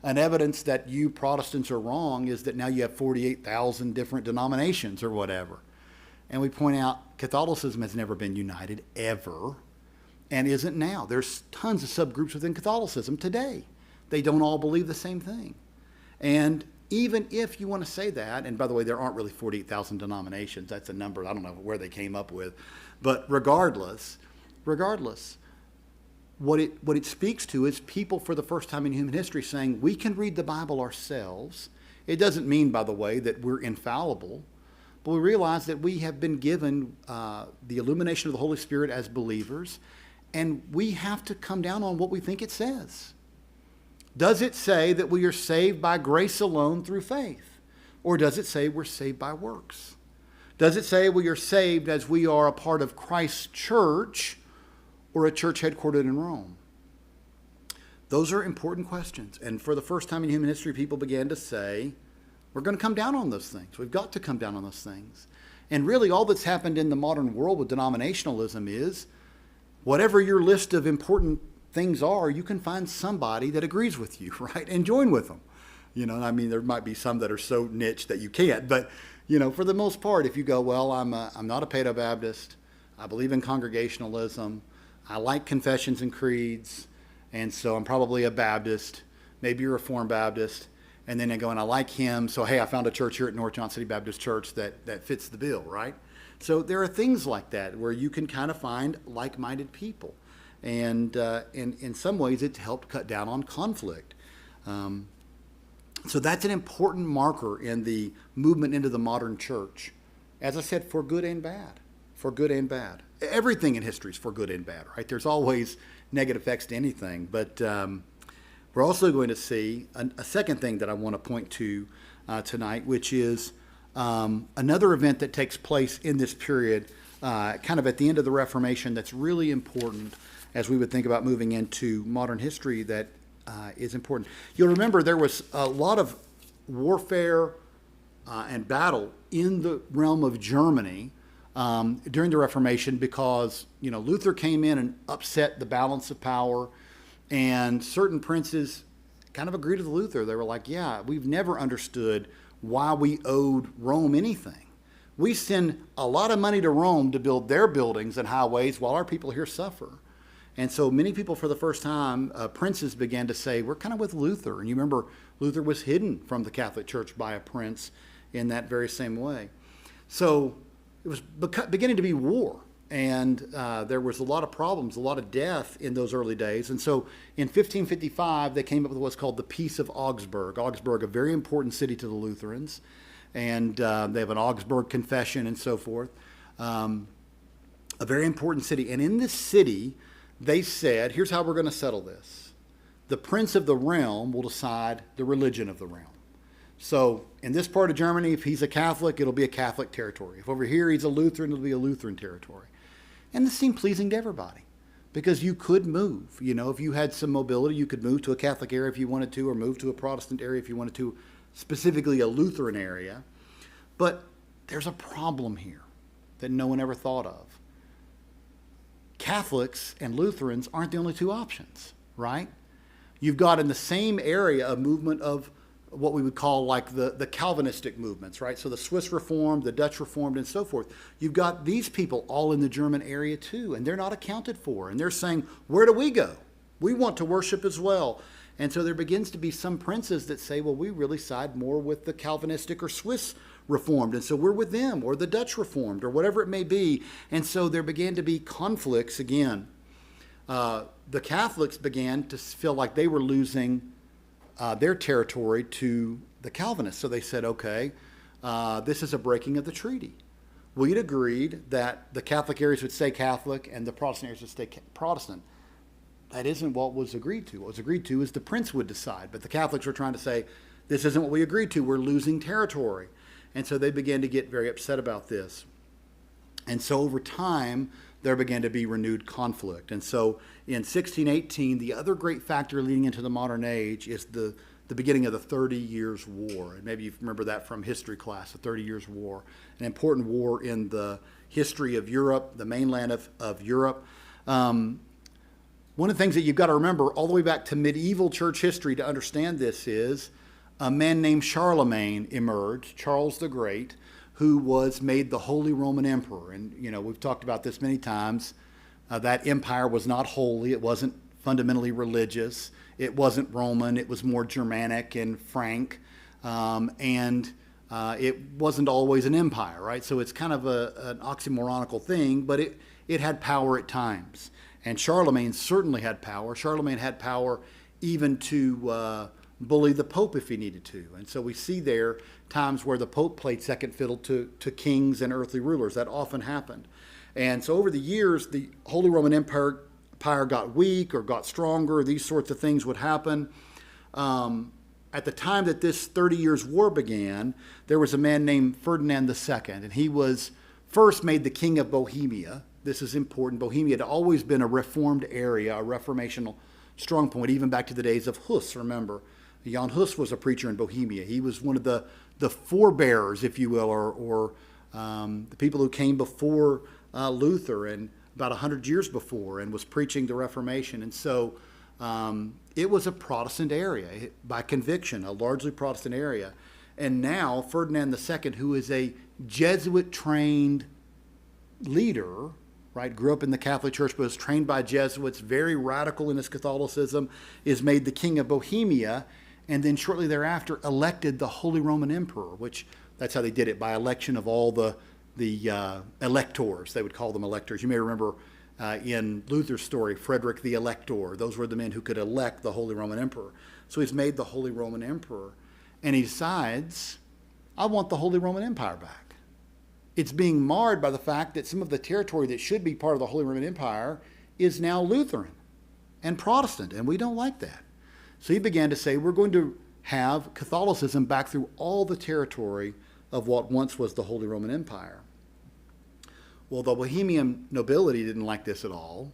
an evidence that you Protestants are wrong is that now you have 48,000 different denominations or whatever. And we point out Catholicism has never been united, ever, and isn't now. There's tons of subgroups within Catholicism today. They don't all believe the same thing. And even if you want to say that, and by the way, there aren't really 48,000 denominations. That's a number I don't know where they came up with. But regardless, what it speaks to is people for the first time in human history saying, we can read the Bible ourselves. It doesn't mean, by the way, that we're infallible, but we realize that we have been given the illumination of the Holy Spirit as believers, and we have to come down on what we think it says. Does it say that we are saved by grace alone through faith? Or does it say we're saved by works? Does it say we are saved as we are a part of Christ's church or a church headquartered in Rome? Those are important questions. And for the first time in human history, people began to say, we're going to come down on those things. We've got to come down on those things. And really all that's happened in the modern world with denominationalism is whatever your list of important things are, you can find somebody that agrees with you, right? And join with them. I mean, there might be some that are so niche that you can't. But, for the most part, if you go, well, I'm not a Paedo-Baptist. I believe in congregationalism. I like confessions and creeds. And so I'm probably a Baptist, maybe a Reformed Baptist. And then they go, and I like him. So, hey, I found a church here at North Johnson City Baptist Church that fits the bill, right? So there are things like that where you can kind of find like-minded people. And in some ways, it's helped cut down on conflict. So that's an important marker in the movement into the modern church. As I said, for good and bad. For good and bad. Everything in history is for good and bad, right? There's always negative effects to anything. But we're also going to see a second thing that I want to point to tonight, which is another event that takes place in this period, kind of at the end of the Reformation, that's really important as we would think about moving into modern history that is important. You'll remember there was a lot of warfare and battle in the realm of Germany during the Reformation because, Luther came in and upset the balance of power, and certain princes kind of agreed with Luther. They were like, yeah, we've never understood why we owed Rome anything. We send a lot of money to Rome to build their buildings and highways while our people here suffer. And so many people, for the first time, princes began to say, we're kind of with Luther. And you remember, Luther was hidden from the Catholic Church by a prince in that very same way. So it was beginning to be war. And there was a lot of problems, a lot of death in those early days. And so in 1555, they came up with what's called the Peace of Augsburg. Augsburg, a very important city to the Lutherans. And they have an Augsburg Confession and so forth. A very important city. And in this city, they said, here's how we're going to settle this. The prince of the realm will decide the religion of the realm. So in this part of Germany, if he's a Catholic, it'll be a Catholic territory. If over here he's a Lutheran, it'll be a Lutheran territory. And this seemed pleasing to everybody because you could move. If you had some mobility, you could move to a Catholic area if you wanted to, or move to a Protestant area if you wanted to, specifically a Lutheran area. But there's a problem here that no one ever thought of. Catholics and Lutherans aren't the only two options, right? You've got in the same area a movement of what we would call like the Calvinistic movements, right? So the Swiss Reformed, the Dutch Reformed, and so forth. You've got these people all in the German area too, and they're not accounted for. And they're saying, where do we go? We want to worship as well. And so there begins to be some princes that say, well, we really side more with the Calvinistic or Swiss Reformed, and so we're with them, or the Dutch Reformed, or whatever it may be. And so there began to be conflicts again. The Catholics began to feel like they were losing their territory to the Calvinists. So they said, okay, this is a breaking of the treaty. We'd agreed that the Catholic areas would stay Catholic and the Protestant areas would stay Protestant. That isn't what was agreed to. What was agreed to is the prince would decide. But the Catholics were trying to say, this isn't what we agreed to. We're losing territory. And so they began to get very upset about this. And so over time, there began to be renewed conflict. And so in 1618, the other great factor leading into the modern age is the beginning of the 30 Years' War. And maybe you remember that from history class, the 30 Years' War, an important war in the history of Europe, the mainland of Europe. One of the things that you've got to remember all the way back to medieval church history to understand this is a man named Charlemagne emerged, Charles the Great, who was made the Holy Roman Emperor. And, we've talked about this many times. That empire was not holy. It wasn't fundamentally religious. It wasn't Roman. It was more Germanic and Frank. And it wasn't always an empire, right? So it's kind of an oxymoronical thing, but it had power at times. And Charlemagne certainly had power. Charlemagne had power even to bully the Pope if he needed to. And so we see there times where the Pope played second fiddle to kings and earthly rulers. That often happened. And so over the years, the Holy Roman Empire got weak or got stronger. These sorts of things would happen. At the time that this 30 Years' War began, there was a man named Ferdinand II, and he was first made the king of Bohemia. This is important. Bohemia had always been a reformed area, a reformational strong point, even back to the days of Hus, remember. Jan Hus was a preacher in Bohemia. He was one of the forebearers, if you will, or the people who came before Luther and about 100 years before and was preaching the Reformation. And so it was a Protestant area by conviction, a largely Protestant area. And now Ferdinand II, who is a Jesuit-trained leader, right, grew up in the Catholic Church but was trained by Jesuits, very radical in his Catholicism, is made the king of Bohemia, and then shortly thereafter elected the Holy Roman Emperor, which that's how they did it, by election of all the electors. They would call them electors. You may remember in Luther's story, Frederick the Elector. Those were the men who could elect the Holy Roman Emperor. So he's made the Holy Roman Emperor, and he decides, I want the Holy Roman Empire back. It's being marred by the fact that some of the territory that should be part of the Holy Roman Empire is now Lutheran and Protestant, and we don't like that. So he began to say, we're going to have Catholicism back through all the territory of what once was the Holy Roman Empire. Well, the Bohemian nobility didn't like this at all.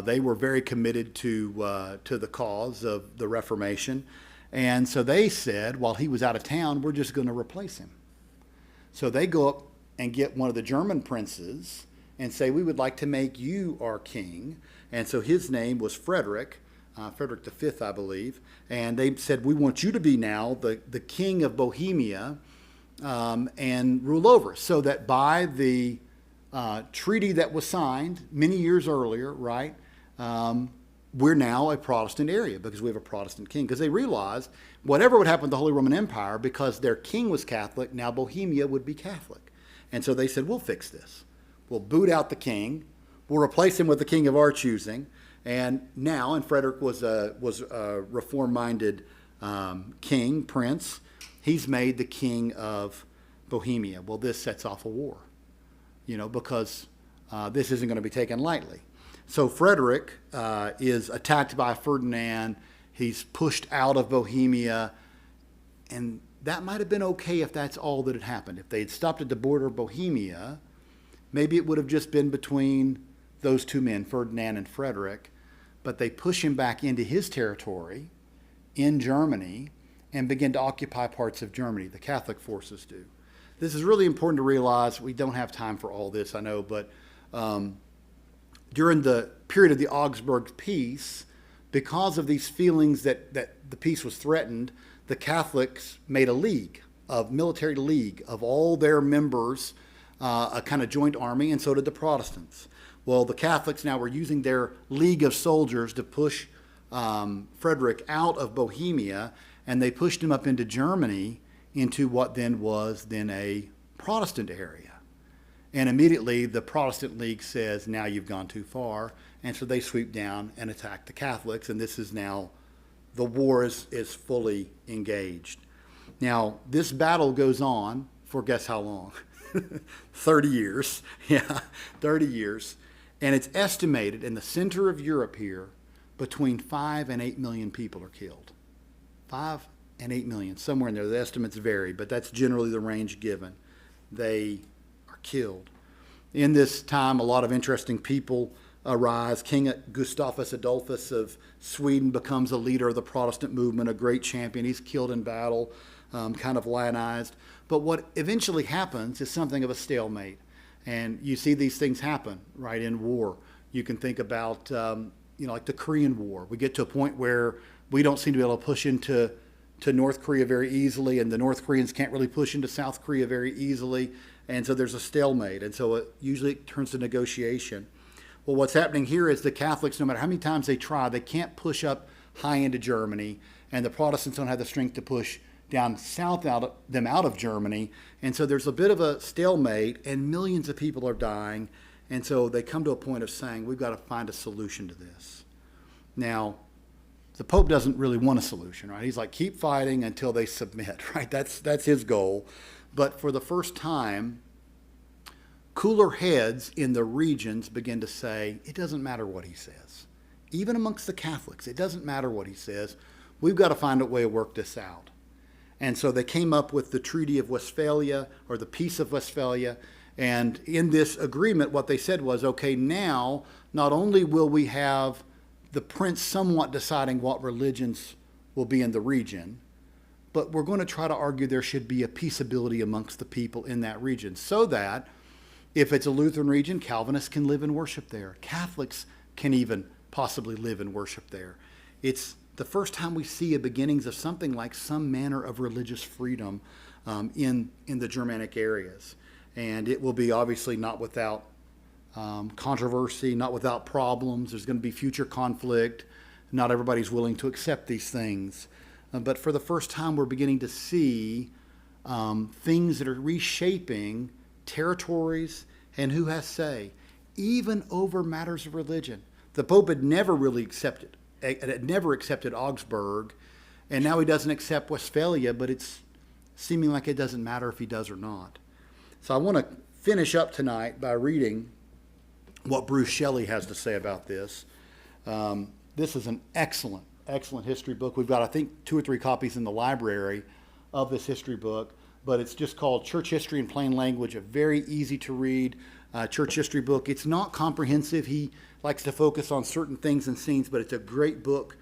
They were very committed to the cause of the Reformation. And so they said, while he was out of town, we're just going to replace him. So they go up and get one of the German princes and say, we would like to make you our king. And so his name was Frederick, Frederick V, I believe. And they said, we want you to be now the king of Bohemia and rule over us. So that by the treaty that was signed many years earlier, right, we're now a Protestant area because we have a Protestant king. Because they realized whatever would happen to the Holy Roman Empire, because their king was Catholic, now Bohemia would be Catholic. And so they said, we'll fix this. We'll boot out the king. We'll replace him with the king of our choosing. And now, and Frederick was a reform-minded king, prince. He's made the king of Bohemia. Well, this sets off a war, because this isn't going to be taken lightly. So Frederick is attacked by Ferdinand. He's pushed out of Bohemia. And that might have been okay if that's all that had happened. If they had stopped at the border of Bohemia, maybe it would have just been between those two men, Ferdinand and Frederick. But they push him back into his territory in Germany and begin to occupy parts of Germany. The Catholic forces do. This is really important to realize. We don't have time for all this, I know, but during the period of the Augsburg Peace, because of these feelings that the peace was threatened, the Catholics made a military league of all their members, a kind of joint army, and so did the Protestants. Well, the Catholics now were using their league of soldiers to push Frederick out of Bohemia, and they pushed him up into Germany, into what then was a Protestant area. And immediately the Protestant League says, now you've gone too far. And so they sweep down and attack the Catholics, and this is now, the war is fully engaged. Now, this battle goes on for guess how long? 30 years. Yeah, 30 years. And it's estimated in the center of Europe here, between 5 and 8 million people are killed. 5 and 8 million, somewhere in there. The estimates vary, but that's generally the range given. They are killed. In this time, a lot of interesting people arise. King Gustavus Adolphus of Sweden becomes a leader of the Protestant movement, a great champion. He's killed in battle, kind of lionized. But what eventually happens is something of a stalemate. And you see these things happen, right, in war. You can think about, like the Korean War. We get to a point where we don't seem to be able to push into North Korea very easily, and the North Koreans can't really push into South Korea very easily. And so there's a stalemate. And so it usually turns to negotiation. Well, what's happening here is the Catholics, no matter how many times they try, they can't push up high into Germany, and the Protestants don't have the strength to push down south out of Germany. And so there's a bit of a stalemate, and millions of people are dying, And so they come to a point of saying, we've got to find a solution to this. Now, the Pope doesn't really want a solution, right? He's like, keep fighting until they submit, right? That's his goal. But for the first time, cooler heads in the regions begin to say, it doesn't matter what he says. Even amongst the Catholics, it doesn't matter what he says. We've got to find a way to work this out. And so they came up with the Treaty of Westphalia, or the Peace of Westphalia. And in this agreement, what they said was, okay, now not only will we have the prince somewhat deciding what religions will be in the region, but we're going to try to argue there should be a peaceability amongst the people in that region, so that if it's a Lutheran region, Calvinists can live and worship there. Catholics can even possibly live and worship there. It's the first time we see a beginnings of something like some manner of religious freedom in the Germanic areas. And it will be obviously not without controversy, not without problems. There's going to be future conflict. Not everybody's willing to accept these things. But for the first time, we're beginning to see things that are reshaping territories and who has say, even over matters of religion. The Pope had never accepted Augsburg, and now he doesn't accept Westphalia, but it's seeming like it doesn't matter if he does or not. So I want to finish up tonight by reading what Bruce Shelley has to say about this. This is an excellent history book. We've got, I think, 2 or 3 copies in the library of this history book, but it's just called Church History in Plain Language, a very easy to read church history book. It's not comprehensive. He likes to focus on certain things and scenes, but it's a great book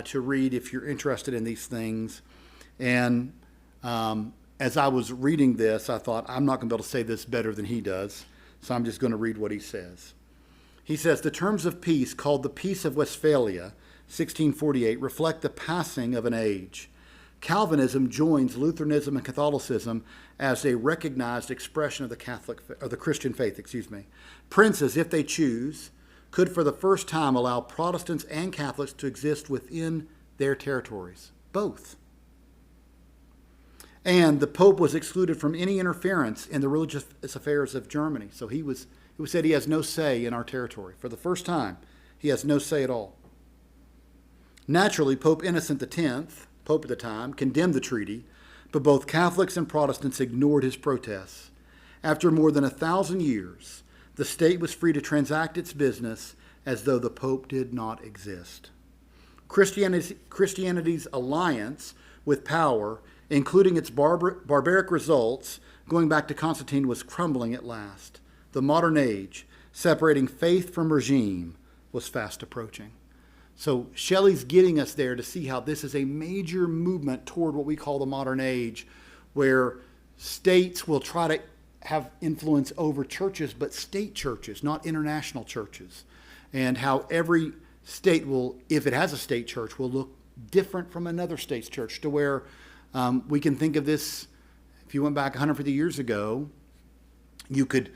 to read if you're interested in these things. And as I was reading this, I thought, I'm not going to be able to say this better than he does, so I'm just going to read what he says. He says, the terms of peace, called the Peace of Westphalia, 1648, reflect the passing of an age. Calvinism joins Lutheranism and Catholicism as a recognized expression of the Christian faith. Princes, if they choose, could for the first time allow Protestants and Catholics to exist within their territories, both. And the Pope was excluded from any interference in the religious affairs of Germany. So it was said he has no say in our territory. For the first time, he has no say at all. Naturally, Pope Innocent X, Pope at the time, condemned the treaty, but both Catholics and Protestants ignored his protests. After more than 1,000 years, the state was free to transact its business as though the Pope did not exist. Christianity's alliance with power, including its barbaric results, going back to Constantine, was crumbling at last. The modern age, separating faith from regime, was fast approaching. So Shelley's getting us there to see how this is a major movement toward what we call the modern age, where states will try to have influence over churches, but state churches, not international churches. And how every state will, if it has a state church, will look different from another state's church, to where we can think of this, if you went back 150 years ago, you could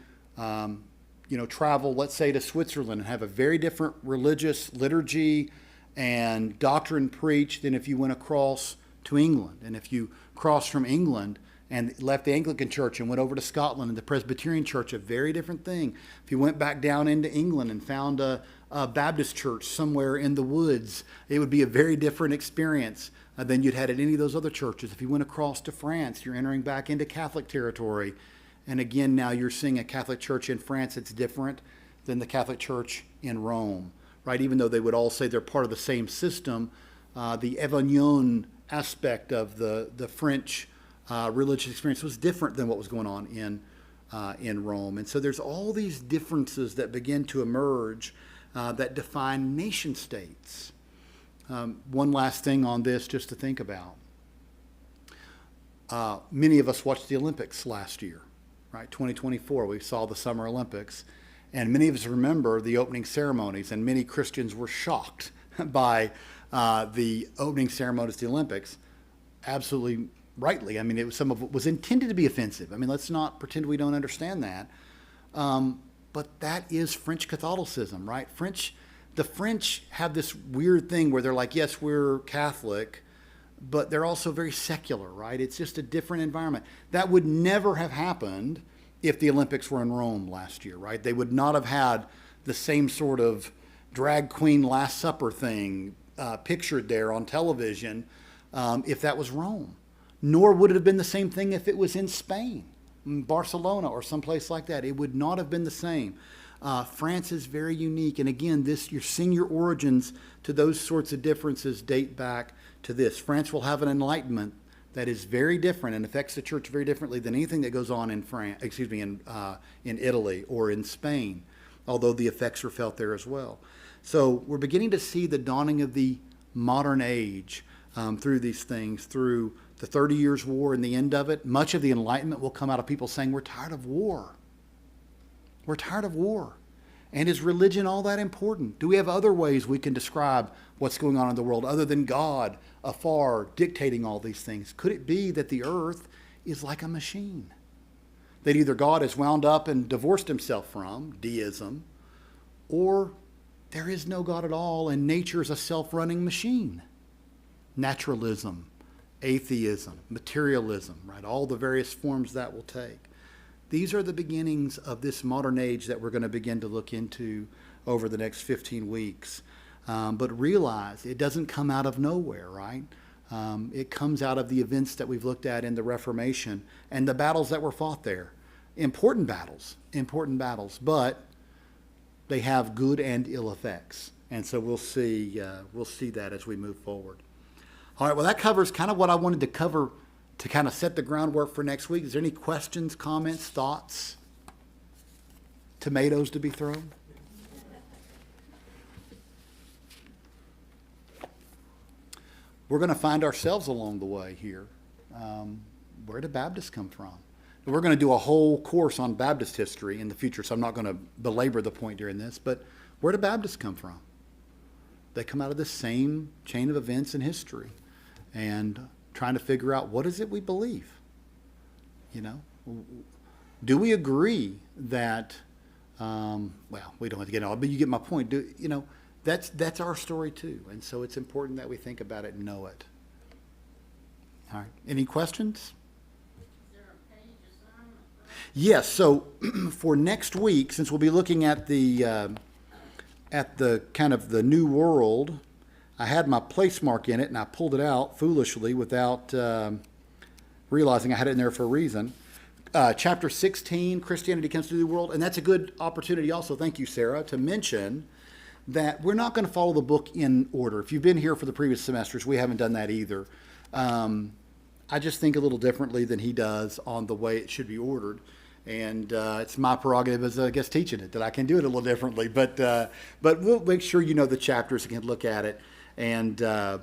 travel, let's say, to Switzerland and have a very different religious liturgy and doctrine preached than if you went across to England. And if you crossed from England and left the Anglican Church and went over to Scotland and the Presbyterian Church, a very different thing. If you went back down into England and found a Baptist church somewhere in the woods, it would be a very different experience than you'd had at any of those other churches. If you went across to France, you're entering back into Catholic territory. And again, now you're seeing a Catholic church in France that's different than the Catholic Church in Rome, right? Even though they would all say they're part of the same system, the Avignon aspect of the French religious experience was different than what was going on in Rome. And so there's all these differences that begin to emerge that define nation states. One last thing on this just to think about. Many of us watched the Olympics last year. Right, 2024, we saw the Summer Olympics, and many of us remember the opening ceremonies, and many Christians were shocked by the opening ceremonies of the Olympics, absolutely rightly. I mean, some of it was intended to be offensive. I mean, let's not pretend we don't understand that. But that is French Catholicism, right? The French have this weird thing where they're like, yes, we're Catholic, but they're also very secular, right? It's just a different environment. That would never have happened if the Olympics were in Rome last year, right? They would not have had the same sort of drag queen Last Supper thing pictured there on television if that was Rome. Nor would it have been the same thing if it was in Spain, Barcelona, or someplace like that. It would not have been the same. France is very unique. And again, you're seeing your origins to those sorts of differences date back to this. France will have an enlightenment that is very different and affects the church very differently than anything that goes on in in Italy or in Spain, although the effects are felt there as well. So we're beginning to see the dawning of the modern age through these things, through the 30 Years' War and the end of it. Much of the Enlightenment will come out of people saying, we're tired of war. We're tired of war. And is religion all that important? Do we have other ways we can describe what's going on in the world other than God afar dictating all these things? Could it be that the earth is like a machine that either God has wound up and divorced himself from, deism, or there is no God at all and nature is a self-running machine? Naturalism, atheism, materialism, right? All the various forms that will take. These are the beginnings of this modern age that we're going to begin to look into over the next 15 weeks. But realize it doesn't come out of nowhere, right? It comes out of the events that we've looked at in the Reformation and the battles that were fought there. Important battles, but they have good and ill effects. And so we'll see that as we move forward. All right, well, that covers kind of what I wanted to cover to kind of set the groundwork for next week. Is there any questions, comments, thoughts? Tomatoes to be thrown? We're going to find ourselves along the way here. Where did Baptists come from? We're going to do a whole course on Baptist history in the future, so I'm not going to belabor the point during this, but where did Baptists come from? They come out of the same chain of events in history and trying to figure out what is it we believe. You know, do we agree that, well, we don't have to get into it, but you get my point. That's our story too. And so it's important that we think about it and know it. All right. Any questions? Is there a page assignment? Yes. So for next week, since we'll be looking at the kind of the New World, I had my place mark in it and I pulled it out foolishly without realizing I had it in there for a reason. Chapter 16, Christianity Comes to the New World. And that's a good opportunity also, thank you, Sarah, to mention that we're not going to follow the book in order. If you've been here for the previous semesters, we haven't done that either. I just think a little differently than he does on the way it should be ordered. And it's my prerogative as I guess teaching it that I can do it a little differently. But we'll make sure you know the chapters and can look at it. And a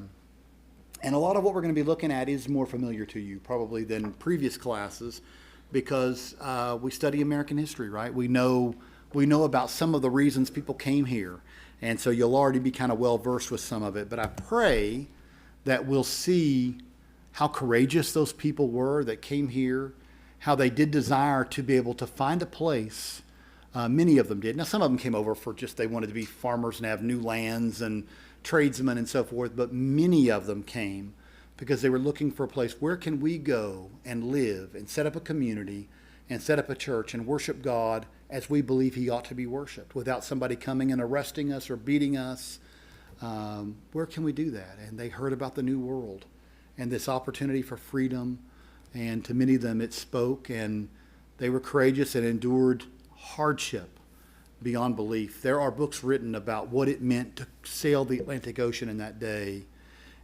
lot of what we're going to be looking at is more familiar to you probably than previous classes because we study American history, right? We know about some of the reasons people came here. And so you'll already be kind of well versed with some of it. But I pray that we'll see how courageous those people were that came here, how they did desire to be able to find a place. Many of them did. Now, some of them came over for just they wanted to be farmers and have new lands and tradesmen and so forth, but many of them came because they were looking for a place. Where can we go and live and set up a community and set up a church and worship God as we believe he ought to be worshiped without somebody coming and arresting us or beating us? Where can we do that? And they heard about the New World and this opportunity for freedom. And to many of them, it spoke, and they were courageous and endured hardship beyond belief. There are books written about what it meant to sail the Atlantic Ocean in that day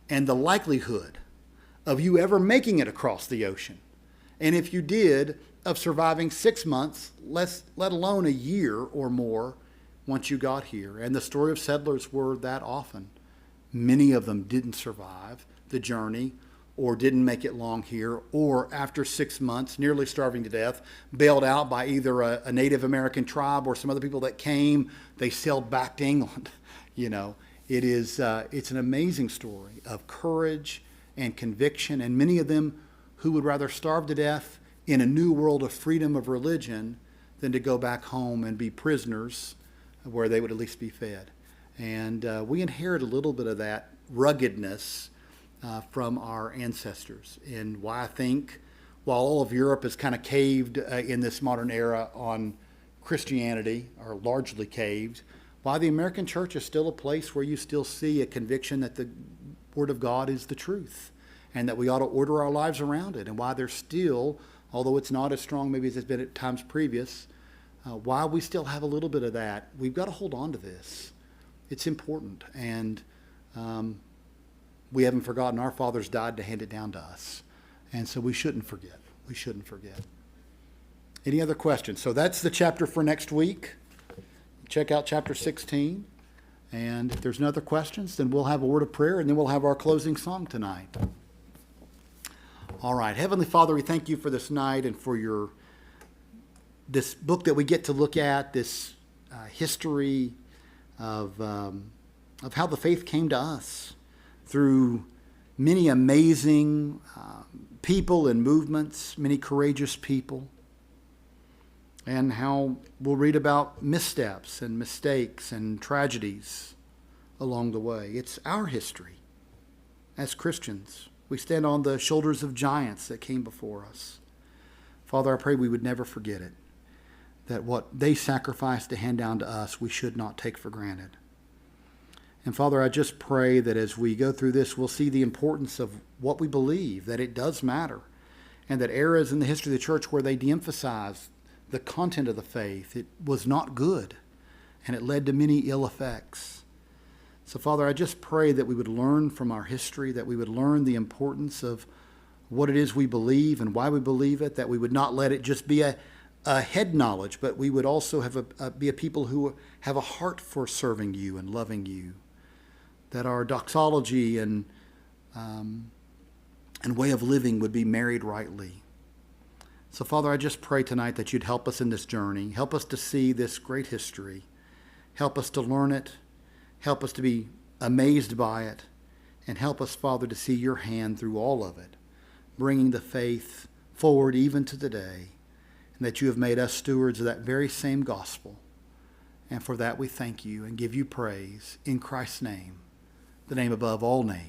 and the likelihood of you ever making it across the ocean. And if you did, of surviving 6 months, let alone a year or more once you got here. And the story of settlers were that often. Many of them didn't survive the journey or didn't make it long here, or after 6 months, nearly starving to death, bailed out by either a Native American tribe or some other people that came. They sailed back to England. You know, it's an amazing story of courage and conviction, and many of them who would rather starve to death in a new world of freedom of religion than to go back home and be prisoners where they would at least be fed. And we inherit a little bit of that ruggedness from our ancestors. And why I think while all of Europe has kind of caved in this modern era on Christianity, or largely caved, why the American church is still a place where you still see a conviction that the Word of God is the truth and that we ought to order our lives around it, and why there's still, although it's not as strong maybe as it's been at times previous, why we still have a little bit of that. We've got to hold on to this. It's important, and we haven't forgotten our fathers died to hand it down to us, and so we shouldn't forget. We shouldn't forget. Any other questions? So that's the chapter for next week. Check out chapter 16. And if there's no other questions, then we'll have a word of prayer, and then we'll have our closing song tonight. All right. Heavenly Father, we thank you for this night and for this book that we get to look at, this history of how the faith came to us through many amazing people and movements, many courageous people, and how we'll read about missteps and mistakes and tragedies along the way. It's our history as Christians. We stand on the shoulders of giants that came before us. Father, I pray we would never forget it, that what they sacrificed to hand down to us, we should not take for granted. And Father, I just pray that as we go through this, we'll see the importance of what we believe, that it does matter, and that eras in the history of the church where they de-emphasized the content of the faith, it was not good, and it led to many ill effects. So, Father, I just pray that we would learn from our history, that we would learn the importance of what it is we believe and why we believe it, that we would not let it just be a head knowledge, but we would also be a people who have a heart for serving you and loving you, that our doxology and way of living would be married rightly. So, Father, I just pray tonight that you'd help us in this journey. Help us to see this great history. Help us to learn it. Help us to be amazed by it. And help us, Father, to see your hand through all of it, bringing the faith forward even to today, and that you have made us stewards of that very same gospel. And for that we thank you and give you praise in Christ's name, the name above all names.